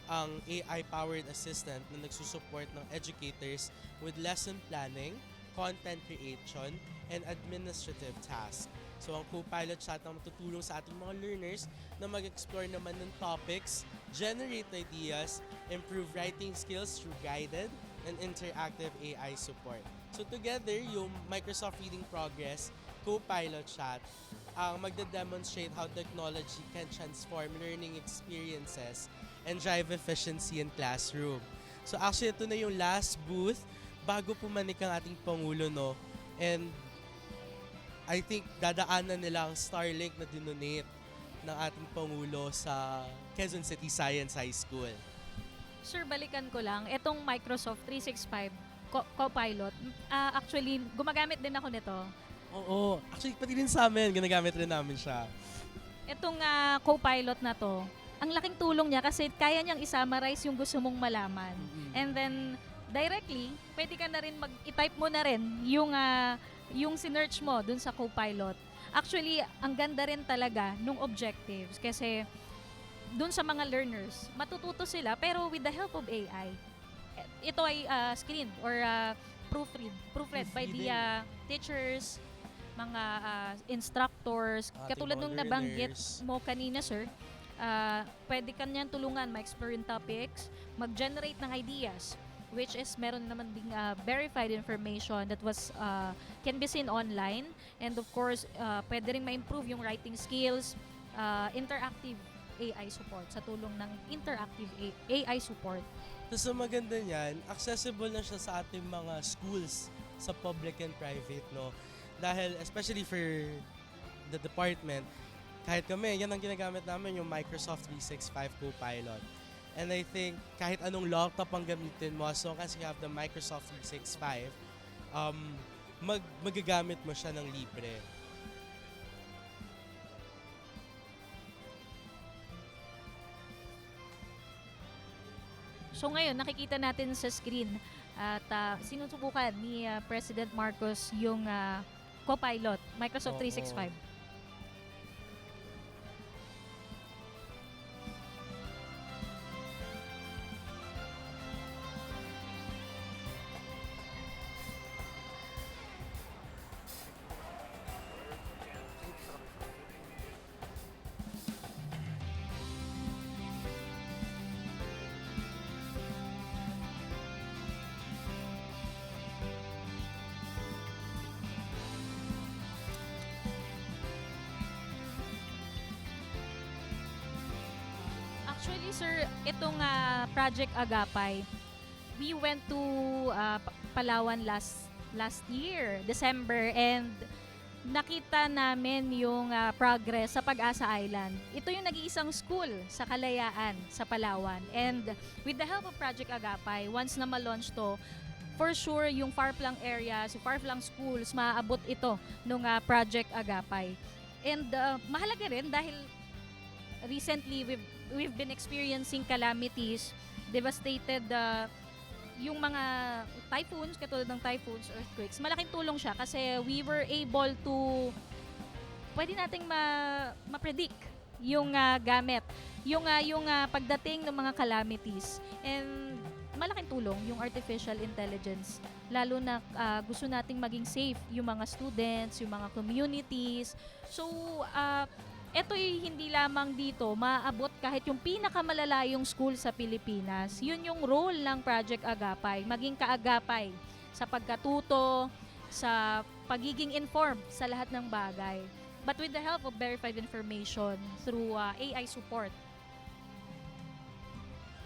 ang AI-powered assistant na nagsusupport ng educators with lesson planning, content creation, and administrative tasks. So ang Copilot Chat ang matutulong sa ating mga learners na mag-explore naman ng topics, generate ideas, improve writing skills through guided and interactive AI support. So together, yung Microsoft Reading Progress, Copilot Chat, ang magde-demonstrate how technology can transform learning experiences and drive efficiency in classroom. So actually, ito na yung last booth bago pumanik ang ating Pangulo, no? And I think dadaanan nila ang Starlink na dinonate ng ating Pangulo sa Quezon City Science High School. Sir, balikan ko lang. Etong Microsoft 365 Copilot, actually, gumagamit din ako nito. Oo. Actually, pati rin sa amin, ginagamit rin namin siya. Itong Copilot na to, ang laking tulong niya kasi kaya niyang i-summarize yung gusto mong malaman. And then, directly, pwede ka na rin i-type mo na rin yung sinearch mo dun sa Copilot. Actually, ang ganda rin talaga nung objectives kasi dun sa mga learners, matututo sila pero with the help of AI. Ito ay screened or proofread by the teachers, mga instructors, katulad nung nabanggit mo kanina, sir. Pwede ka niyan tulungan ma-explore yung topics, mag-generate ng ideas, which is meron naman ding verified information that was can be seen online, and of course pwede ring ma-improve yung writing skills, interactive AI support sa tulong ng interactive AI support. Tapos ang maganda niyan, accessible na siya sa ating mga schools, sa public and private, no? Dahil especially for the department, kahit kami, yan ang ginagamit namin, yung Microsoft 365 Copilot. And I think kahit anong laptop ang gamitin mo, as long as you have the Microsoft 365, magagamit mo siya ng libre. So ngayon, nakikita natin sa screen at sinusubukan ni President Marcos yung Copilot, Microsoft 365. Actually, sir, itong Project Agapay, we went to Palawan last year, December, and nakita namin yung progress sa Pag-asa Island. Ito yung nag-iisang school sa Kalayaan, sa Palawan. And with the help of Project Agapay, once na ma-launch to, for sure yung far-flung areas, yung far-flung schools, maaabot ito nung Project Agapay. And mahalaga rin dahil recently we've been experiencing calamities, devastated yung mga typhoons, katulad ng typhoons, earthquakes. Malaking tulong siya kasi we were able to, pwede nating ma-predict yung gamit, yung pagdating ng mga calamities. And malaking tulong yung artificial intelligence, lalo na gusto nating maging safe yung mga students, yung mga communities. So, ito'y hindi lamang dito, maaabot kahit yung pinakamalalayong school sa Pilipinas. Yun yung role ng Project Agapay, maging kaagapay sa pagkatuto, sa pagiging informed sa lahat ng bagay. But with the help of verified information through AI support.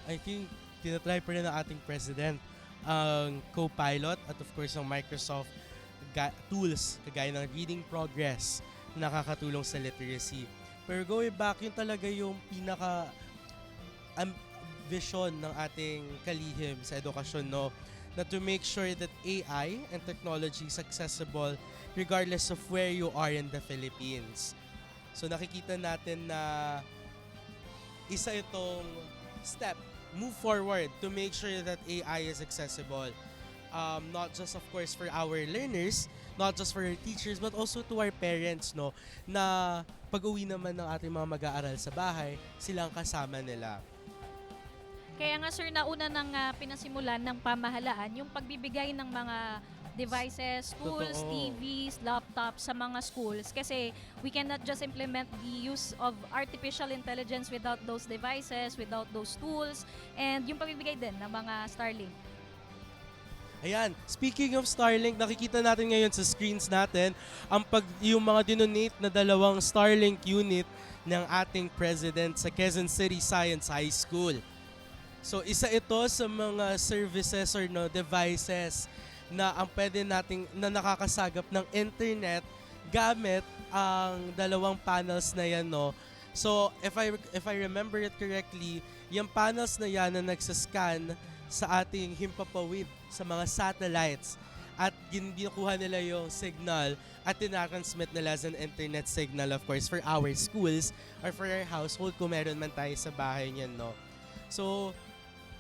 I think tinatry pa rin ng ating president ang Copilot at of course ang Microsoft tools kagaya ng Reading Progress, nakakatulong sa literacy. Pero going back, yun talaga yung pinaka vision ng ating kalihim sa edukasyon, no? Na to make sure that AI and technology is accessible regardless of where you are in the Philippines. So nakikita natin na isa itong step, move forward to make sure that AI is accessible. Not just of course for our learners, not just for our teachers, but also to our parents, no, na pag-uwi naman ng ating mga mag-aaral sa bahay, silang kasama nila. Kaya nga sir, nauna nang pinasimulan ng pamahalaan yung pagbibigay ng mga devices, tools, Totoo. TVs, laptops sa mga schools kasi we cannot just implement the use of artificial intelligence without those devices, without those tools, and yung pagbibigay din ng mga Starlink. Ayan, speaking of Starlink, nakikita natin ngayon sa screens natin yung mga dinonate na 2 Starlink unit ng ating president sa Quezon City Science High School. So isa ito sa mga services or devices na ang pwede nating na nakakasagap ng internet gamit ang 2 panels na yan, no. So if I remember it correctly, yung panels na yan na nagsascan sa ating himpapawid sa mga satellites at ginukuha nila yung signal at tinatransmit nila as an internet signal, of course, for our schools or for our household kung meron man tayo sa bahay niyan, no. So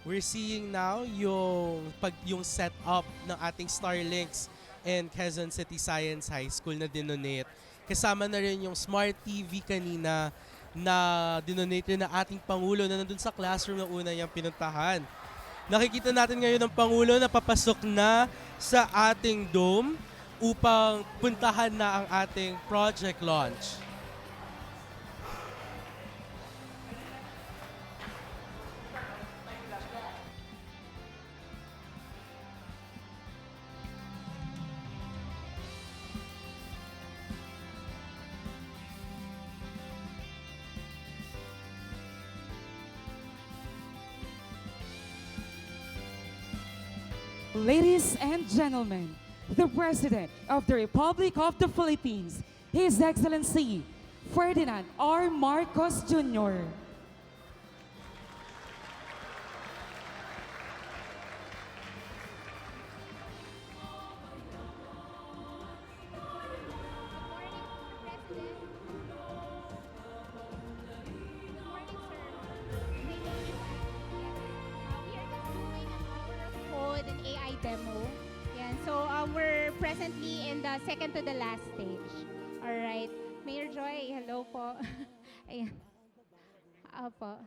we're seeing now yung setup ng ating Starlinks in Quezon City Science High School na dinonate. Kasama na rin yung Smart TV kanina na dinonate rin ng ating Pangulo na nandun sa classroom na una niyang pinuntahan. Nakikita natin ngayon ng Pangulo na papasok na sa ating dome upang puntahan na ang ating project launch. Ladies and gentlemen, the President of the Republic of the Philippines, His Excellency Ferdinand R. Marcos Jr. An AI demo. Yan. So we're presently in the second to the last stage. All right. Mayor Joy, hello po. Ayan. Opo.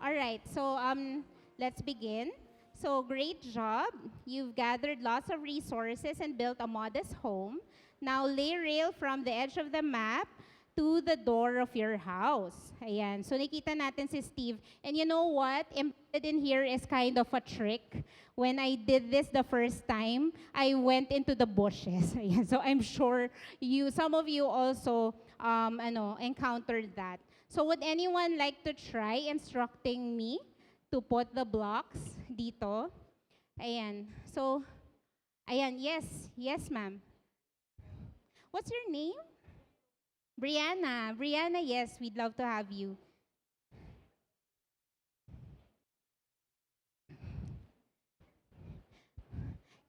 All right. So let's begin. So great job. You've gathered lots of resources and built a modest home. Now lay rail from the edge of the map to the door of your house. Ayan. So nakita natin si Steve. And you know what? Embedded in here is kind of a trick. When I did this the first time, I went into the bushes. Ayan. So I'm sure some of you also encountered that. So would anyone like to try instructing me to put the blocks dito? Ayan. So, ayan, yes. Yes, ma'am. What's your name? Brianna. Brianna, yes, we'd love to have you.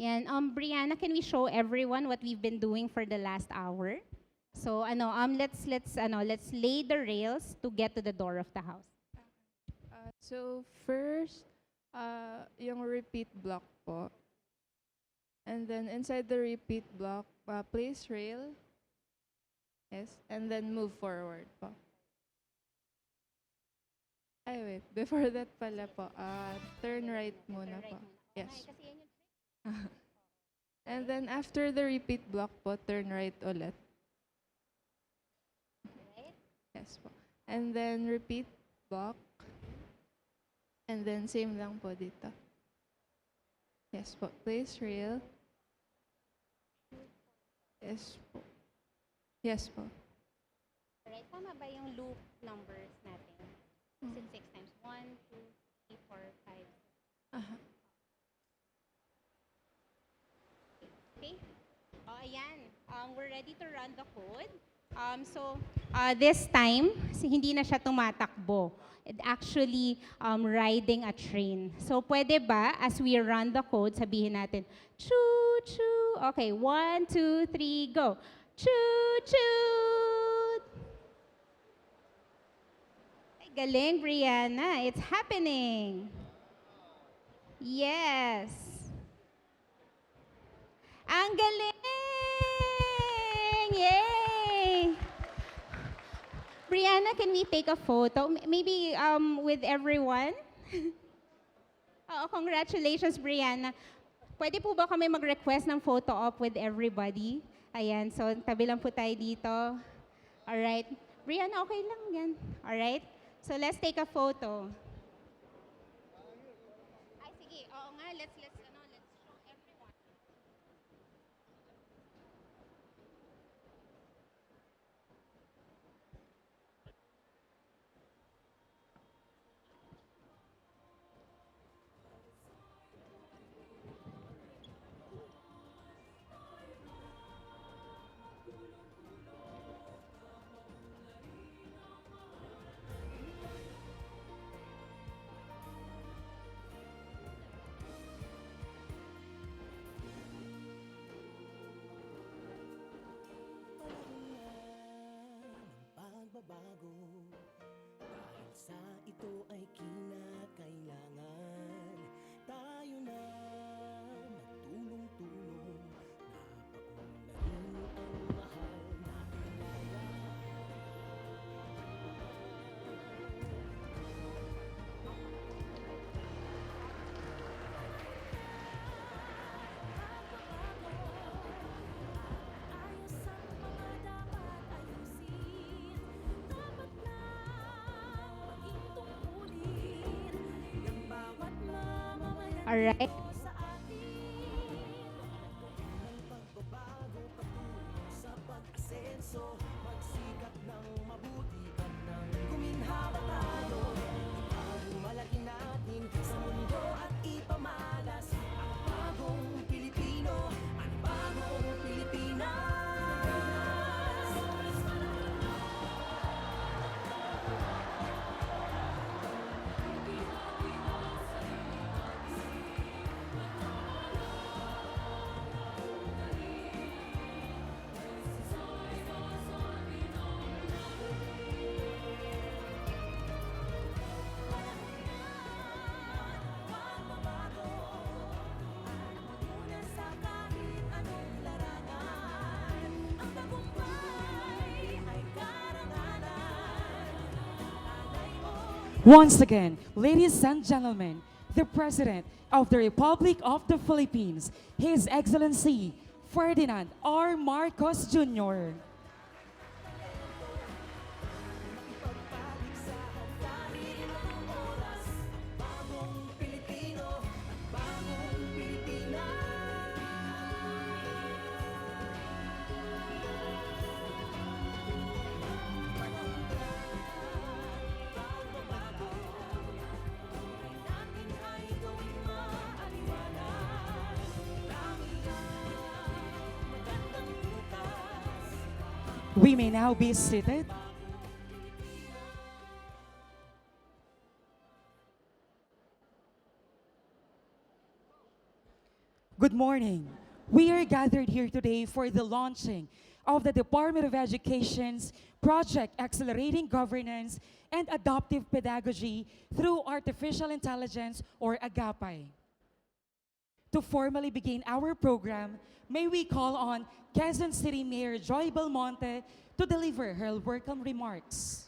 Yan, Brianna, can we show everyone what we've been doing for the last hour? So, let's lay the rails to get to the door of the house. So first, yung repeat block po. And then inside the repeat block, place rail. Yes, and then move forward po. Ay, wait. Before that pala po, turn right muna po. Yes. And then after the repeat block po, turn right ulit. Yes po. And then repeat block. And then same lang po dito. Yes po. Place rail. Yes po. Yes po. Right, tama ba yung loop numbers natin? Is it 6 times? 1, 2, 3, 4, 5. Aha. Okay. Ayan. We're ready to run the code. This time, hindi na siya tumatakbo. It actually riding a train. So, pwede ba, as we run the code, sabihin natin, choo, choo. Okay, 1, 2, 3, go. Choo, choo. Ay, galing, Brianna. It's happening. Yes. Ang galing! Yay! Brianna, can we take a photo? Maybe with everyone? Oo, congratulations, Brianna. Pwede po ba kami mag-request ng photo op with everybody? Ayan, so tabi lang po tayo dito. Alright. Brianna, okay lang yan. Alright? So let's take a photo. Ay, sige. Oo nga, let's show everyone. Pagbabago dahil sa ito ay kinakailangan tayo na magtulong-tulong na pagunlarin ang mahal na Alright. Once again, ladies and gentlemen, the President of the Republic of the Philippines, His Excellency Ferdinand R. Marcos Jr. We may now be seated. Good morning. We are gathered here today for the launching of the Department of Education's Project Accelerating Governance and Adaptive Pedagogy through Artificial Intelligence, or AGAPAI. To formally begin our program, may we call on Quezon City Mayor Joy Belmonte to deliver her welcome remarks.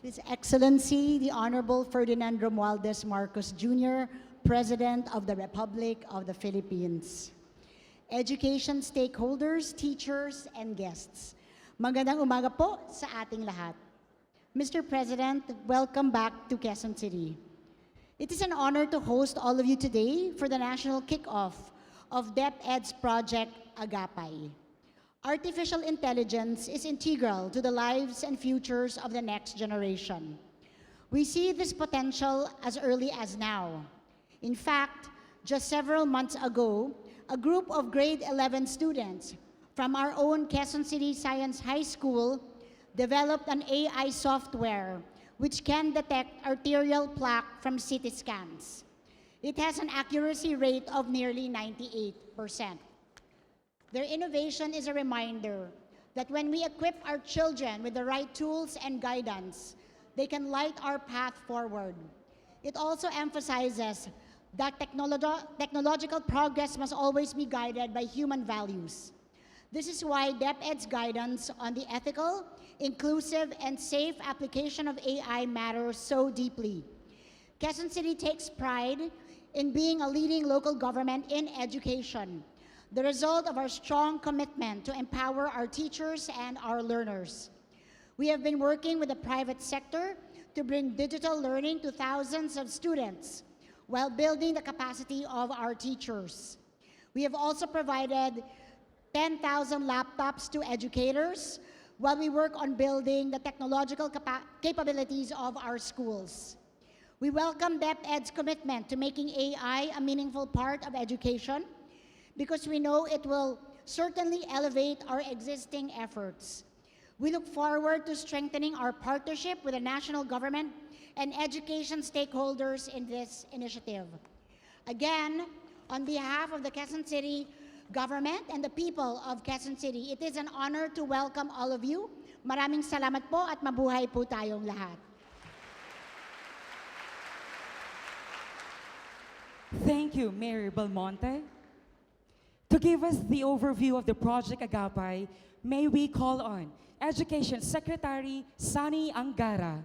His Excellency, the Honorable Ferdinand Romualdez Marcos Jr., President of the Republic of the Philippines. Education stakeholders, teachers, and guests. Magandang umaga po sa ating lahat. Mr. President, welcome back to Quezon City. It is an honor to host all of you today for the national kickoff of DepEd's Project Agapay. Artificial intelligence is integral to the lives and futures of the next generation. We see this potential as early as now. In fact, just several months ago, a group of grade 11 students from our own Quezon City Science High School developed an AI software which can detect arterial plaque from CT scans. It has an accuracy rate of nearly 98%. Their innovation is a reminder that when we equip our children with the right tools and guidance, they can light our path forward. It also emphasizes that technological progress must always be guided by human values. This is why DepEd's guidance on the ethical, inclusive, and safe application of AI matters so deeply. Quezon City takes pride in being a leading local government in education, the result of our strong commitment to empower our teachers and our learners. We have been working with the private sector to bring digital learning to thousands of students while building the capacity of our teachers. We have also provided 10,000 laptops to educators while we work on building the technological capabilities of our schools. We welcome DepEd's commitment to making AI a meaningful part of education, because we know it will certainly elevate our existing efforts. We look forward to strengthening our partnership with the national government and education stakeholders in this initiative. Again, on behalf of the Quezon City government and the people of Quezon City, it is an honor to welcome all of you. Maraming salamat po at mabuhay po tayong lahat. Thank you, Mayor Belmonte. To give us the overview of the Project Agapay, may we call on Education Secretary Sunny Angara.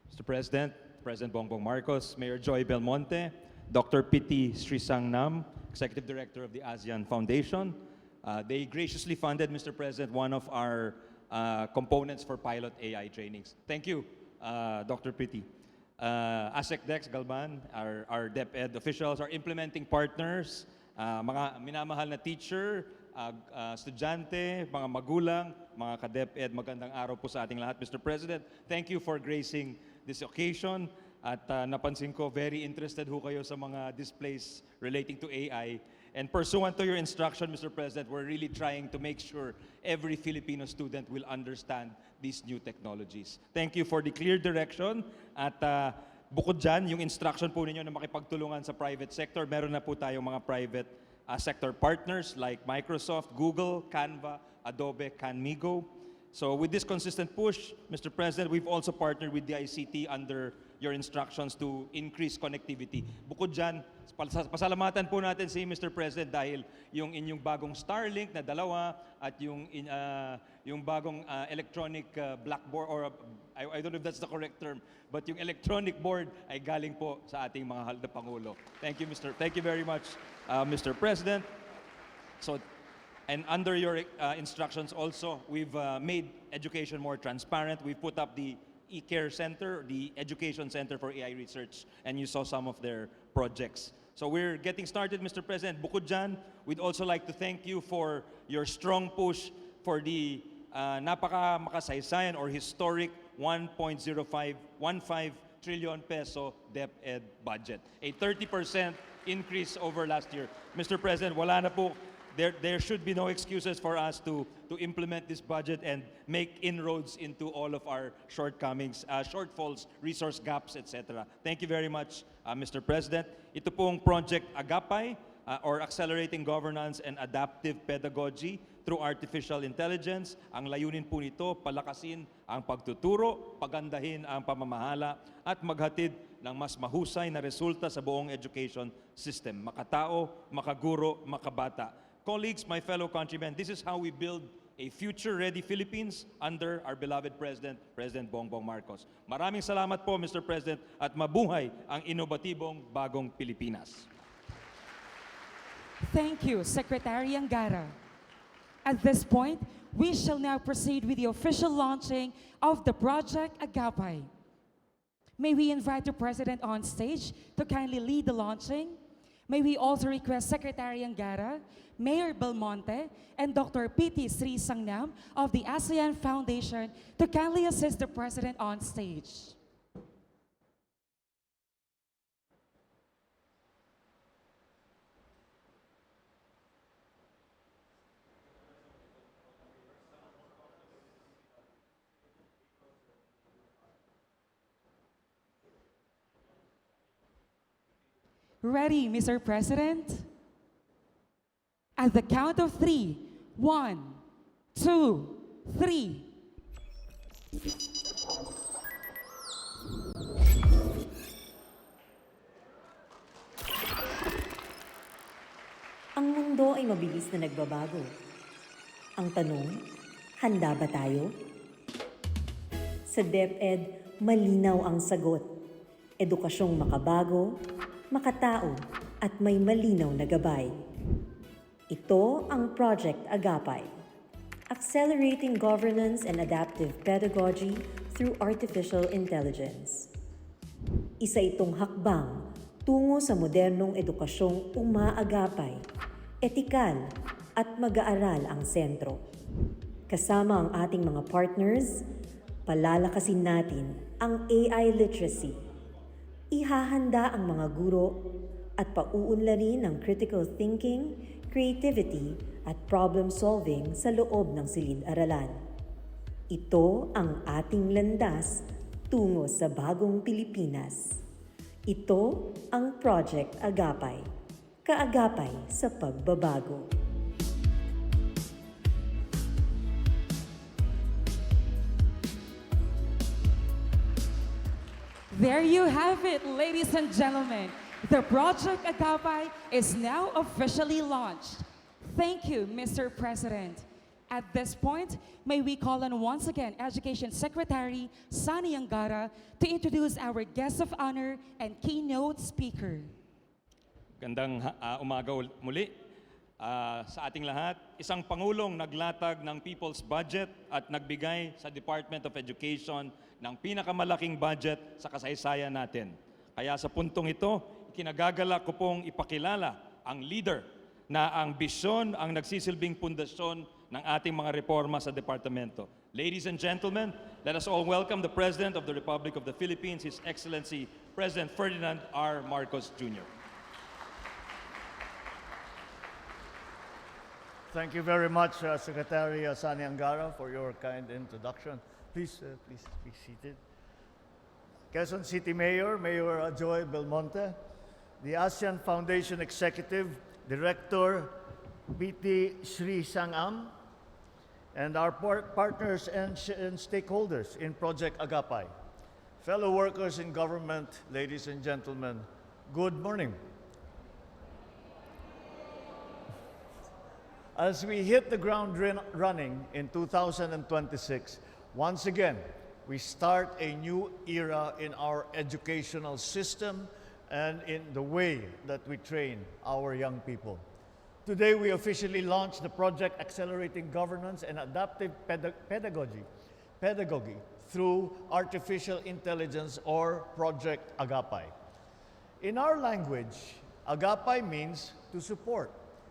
Mr. President, President Bongbong Marcos, Mayor Joy Belmonte, Dr. Piti Srisangnam, Executive Director of the ASEAN Foundation. They graciously funded, Mr. President, one of our components for pilot AI trainings. Thank you, Dr. Piti. ASEC Dex Galban, our DepEd officials, our implementing partners, mga minamahal na teacher, estudyante, mga magulang, mga ka-DepEd, magandang araw po sa ating lahat. Mr. President, thank you for gracing this occasion. At napansin ko, very interested ho kayo sa mga displays relating to AI. And pursuant to your instruction, Mr. President, we're really trying to make sure every Filipino student will understand these new technologies. Thank you for the clear direction. At bukod dyan, yung instruction po ninyo na makipagtulungan sa private sector, meron na po tayong mga private sector partners like Microsoft, Google, Canva, Adobe, Canmigo. So with this consistent push, Mr. President, we've also partnered with the ICT under your instructions to increase connectivity. Bukod dyan, pasalamatan po natin si Mr. President dahil yung inyong bagong Starlink na dalawa at yung bagong electronic blackboard, or I don't know if that's the correct term, but yung electronic board ay galing po sa ating mga mahal na Pangulo. Thank you very much, Mr. President. So And under your instructions also, we've made education more transparent. We've put up the eCare Center, the Education Center for AI Research, and you saw some of their projects. So we're getting started, Mr. President. Bukod dyan, we'd also like to thank you for your strong push for the napaka-makasaysayan or historic 1.0515 trillion peso DepEd budget. A 30% increase over last year. Mr. President, wala na po. There should be no excuses for us to implement this budget and make inroads into all of our shortcomings, shortfalls, resource gaps, etc. Thank you very much, Mr. President. Ito pong Project Agapay, or Accelerating Governance and Adaptive Pedagogy through Artificial Intelligence. Ang layunin po nito, palakasin ang pagtuturo, pagandahin ang pamamahala, at maghatid ng mas mahusay na resulta sa buong education system. Makatao, makaguro, makabata. Colleagues, my fellow countrymen, this is how we build a future-ready Philippines under our beloved President, President Bongbong Marcos. Maraming salamat po, Mr. President, at mabuhay ang inobatibong bagong Pilipinas. Thank you, Secretary Angara. At this point, we shall now proceed with the official launching of the Project Agapay. May we invite the President on stage to kindly lead the launching? May we also request Secretary Angara, Mayor Belmonte, and Dr. P.T. Sri Sangnam of the ASEAN Foundation to kindly assist the President on stage. Ready, Mr. President? At the count of 3, 1, 2, 3. Ang mundo ay mabilis na nagbabago. Ang tanong, handa ba tayo? Sa DepEd, malinaw ang sagot. Edukasyong makabago, makatao, at may malinaw na gabay. Ito ang Project Agapay, Accelerating Governance and Adaptive Pedagogy through Artificial Intelligence. Isa itong hakbang tungo sa modernong edukasyong umaagapay, etikal at mag-aaral ang sentro. Kasama ang ating mga partners, palalakasin natin ang AI literacy. Ihahanda ang mga guro at pauunlarin ang critical thinking, creativity at problem-solving sa loob ng silid-aralan. Ito ang ating landas tungo sa bagong Pilipinas. Ito ang Project Agapay, kaagapay sa pagbabago. There you have it, ladies and gentlemen. The Project Agapay is now officially launched. Thank you, Mr. President. At this point, may we call on once again Education Secretary Sani Angara to introduce our guest of honor and keynote speaker. Gandang umaga muli sa ating lahat. Isang Pangulong naglatag ng People's Budget at nagbigay sa Department of Education ng pinakamalaking budget sa kasaysayan natin. Kaya sa puntong ito, kinagagalak ko pong ipakilala ang leader na ang bisyon ang nagsisilbing pundasyon ng ating mga reforma sa departamento. Ladies and gentlemen, let us all welcome the President of the Republic of the Philippines, His Excellency President Ferdinand R. Marcos Jr. Thank you very much, Secretary Sani Angara, for your kind introduction. Please be seated. Quezon City Mayor, Mayor Joy Belmonte, the ASEAN Foundation Executive Director P.T. Sri Sangnam, and our partners and stakeholders in Project Agapay. Fellow workers in government, ladies and gentlemen, good morning. As we hit the ground running in 2026, once again, we start a new era in our educational system and in the way that we train our young people. Today, we officially launched the project Accelerating Governance and Adaptive Pedagogy through Artificial Intelligence, or Project Agapay. In our language, Agapay means to support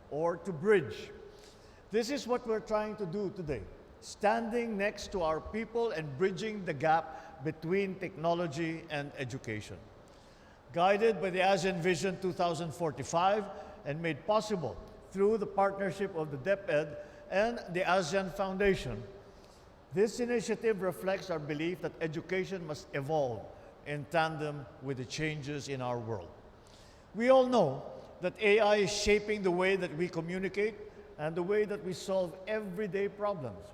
or to bridge. This is what we're trying to do today, standing next to our people and bridging the gap between technology and education. Guided by the ASEAN Vision 2045 and made possible through the partnership of the DepEd and the ASEAN Foundation, this initiative reflects our belief that education must evolve in tandem with the changes in our world. We all know that AI is shaping the way that we communicate and the way that we solve everyday problems.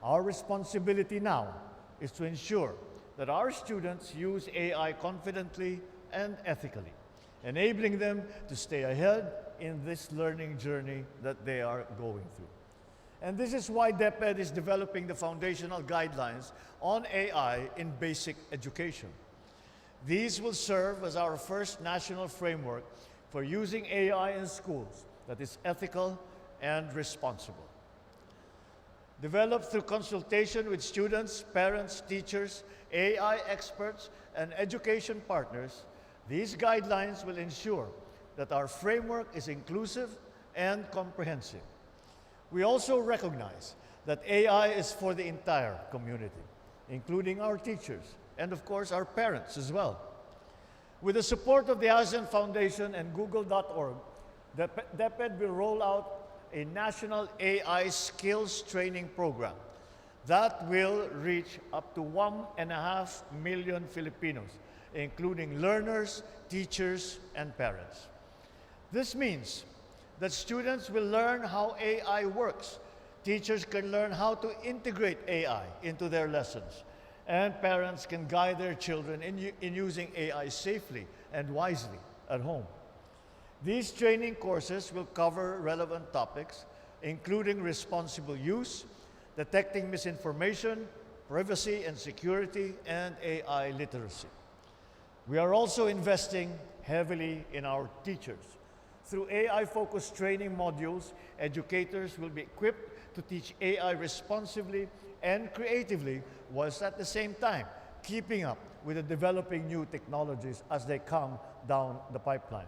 Our responsibility now is to ensure that our students use AI confidently and ethically, enabling them to stay ahead in this learning journey that they are going through. And this is why DepEd is developing the foundational guidelines on AI in basic education. These will serve as our first national framework for using AI in schools that is ethical and responsible. Developed through consultation with students, parents, teachers, AI experts, and education partners, these guidelines will ensure that our framework is inclusive and comprehensive. We also recognize that AI is for the entire community, including our teachers and, of course, our parents as well. With the support of the ASEAN Foundation and Google.org, DepEd will roll out a national AI skills training program that will reach up to 1.5 million Filipinos, including learners, teachers, and parents. This means that students will learn how AI works. Teachers can learn how to integrate AI into their lessons. And parents can guide their children in using AI safely and wisely at home. These training courses will cover relevant topics, including responsible use, detecting misinformation, privacy and security, and AI literacy. We are also investing heavily in our teachers. Through AI-focused training modules, educators will be equipped to teach AI responsibly and creatively, whilst at the same time keeping up with the developing new technologies as they come down the pipeline.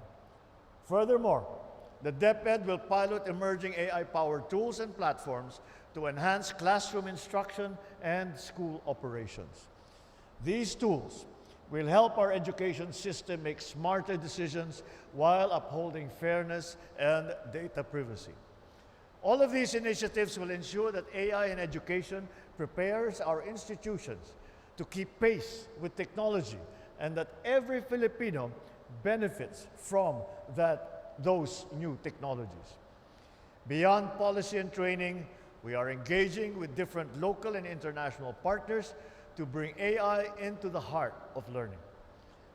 Furthermore, the DepEd will pilot emerging AI-powered tools and platforms to enhance classroom instruction and school operations. These tools will help our education system make smarter decisions while upholding fairness and data privacy. All of these initiatives will ensure that AI in education prepares our institutions to keep pace with technology and that every Filipino benefits from those new technologies. Beyond policy and training, we are engaging with different local and international partners to bring AI into the heart of learning.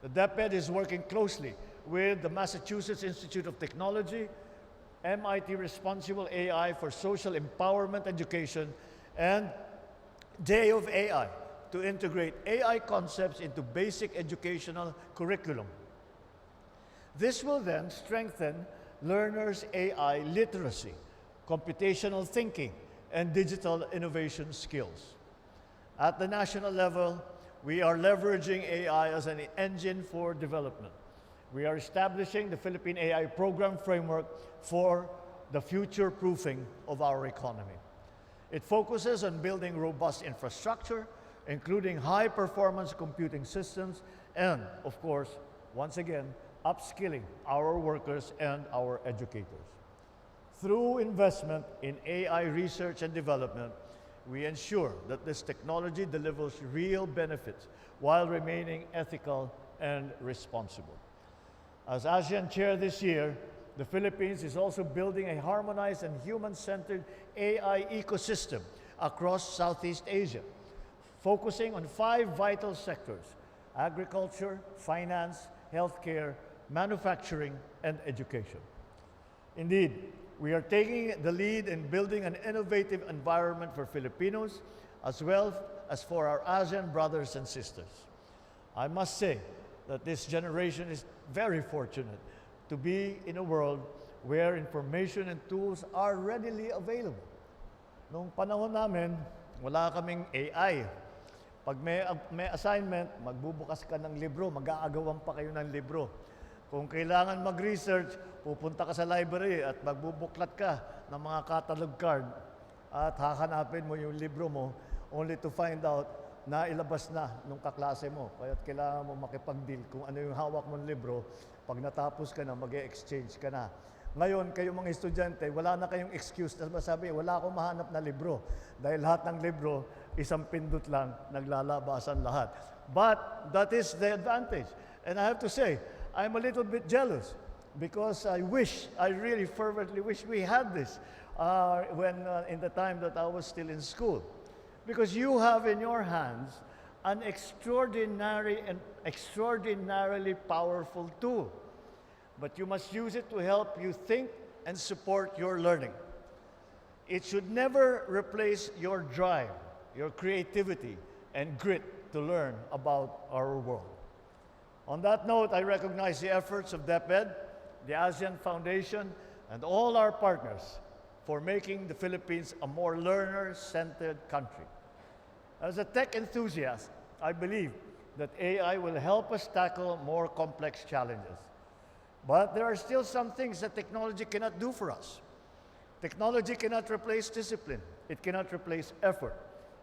The DepEd is working closely with the Massachusetts Institute of Technology, MIT Responsible AI for Social Empowerment Education, and Day of AI to integrate AI concepts into basic educational curriculum. This will then strengthen learners' AI literacy, computational thinking, and digital innovation skills. At the national level, we are leveraging AI as an engine for development. We are establishing the Philippine AI Program Framework for the future-proofing of our economy. It focuses on building robust infrastructure, including high-performance computing systems, and, of course, once again, upskilling our workers and our educators. Through investment in AI research and development, we ensure that this technology delivers real benefits while remaining ethical and responsible. As ASEAN Chair this year, the Philippines is also building a harmonized and human-centered AI ecosystem across Southeast Asia, focusing on 5 vital sectors: agriculture, finance, healthcare, manufacturing, and education. Indeed, we are taking the lead in building an innovative environment for Filipinos as well as for our ASEAN brothers and sisters. I must say that this generation is very fortunate to be in a world where information and tools are readily available. Noong panahon namin, wala kaming AI. Pag may assignment, magbubukas ka ng libro, mag-aagawan pa kayo ng libro. Kung kailangan mag-research, pupunta ka sa library at magbubuklat ka ng mga catalog card at hahanapin mo yung libro mo only to find out na ilabas na nung kaklase mo. Kaya kailangan mo makipag-deal kung ano yung hawak mong libro. Pag natapos ka na, mag-exchange ka na. Ngayon, kayo mga estudyante, wala na kayong excuse na masabi, wala akong mahanap na libro. Dahil lahat ng libro, isang pindot lang, naglalabasan lahat. But that is the advantage. And I have to say, I'm a little bit jealous because I really fervently wish we had this in the time that I was still in school. Because you have in your hands an extraordinary and extraordinarily powerful tool. But you must use it to help you think and support your learning. It should never replace your drive, your creativity, and grit to learn about our world. On that note, I recognize the efforts of DepEd, the ASEAN Foundation, and all our partners for making the Philippines a more learner-centered country. As a tech enthusiast, I believe that AI will help us tackle more complex challenges. But there are still some things that technology cannot do for us. Technology cannot replace discipline. It cannot replace effort.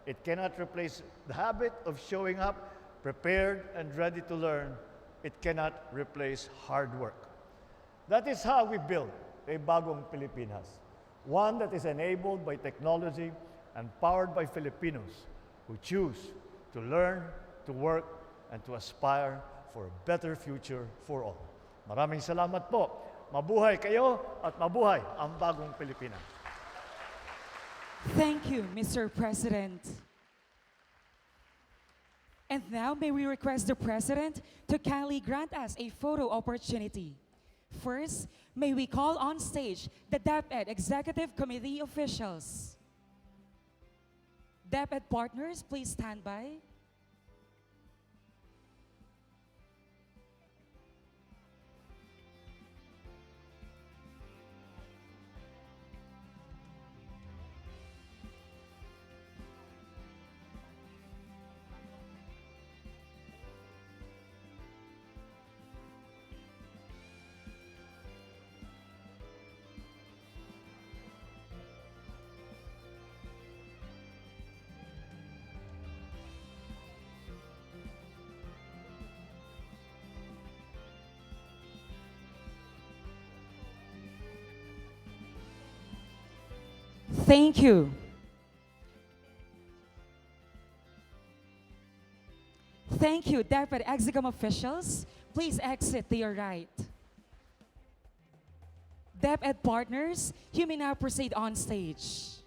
It cannot replace the habit of showing up prepared and ready to learn. It cannot replace hard work. That is how we build a bagong Pilipinas, one that is enabled by technology and powered by Filipinos who choose to learn, to work, and to aspire for a better future for all. Maraming salamat po. Mabuhay kayo at mabuhay ang bagong Pilipinas. Thank you, Mr. President. And now, may we request the President to kindly grant us a photo opportunity. First, may we call on stage the DepEd Executive Committee officials. DepEd partners, please stand by. Thank you. Thank you, DepEd Execom officials. Please exit to your right. DepEd partners, you may now proceed on stage.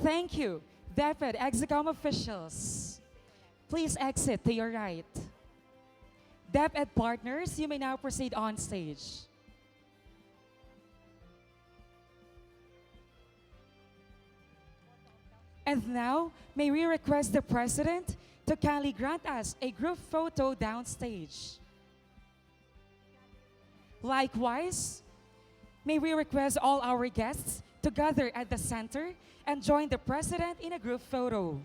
Thank you, DepEd Execom officials. Please exit to your right. DepEd partners, you may now proceed on stage. And now, may we request the President to kindly grant us a group photo downstage. Likewise, may we request all our guests to gather at the center and join the President in a group photo.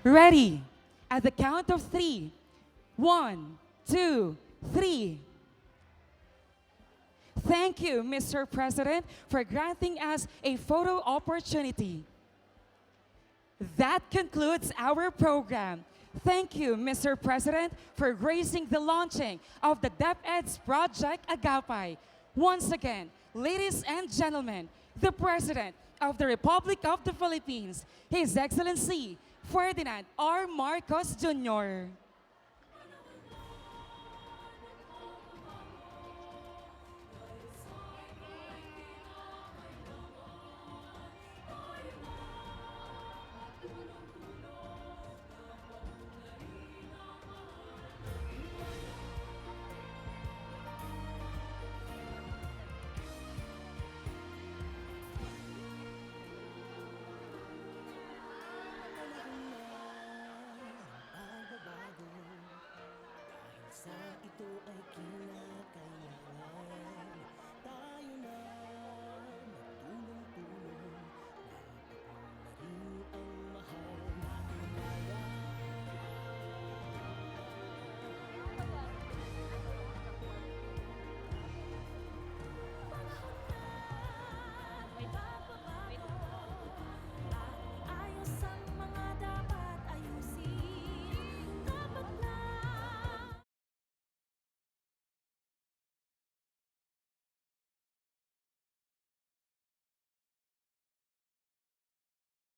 Ready? At the count of 3. 1, 2, 3. Thank you, Mr. President, for granting us a photo opportunity. That concludes our program. Thank you, Mr. President, for gracing the launching of the DepEd's Project Agapay. Once again, ladies and gentlemen, the President of the Republic of the Philippines, His Excellency Ferdinand R. Marcos Jr.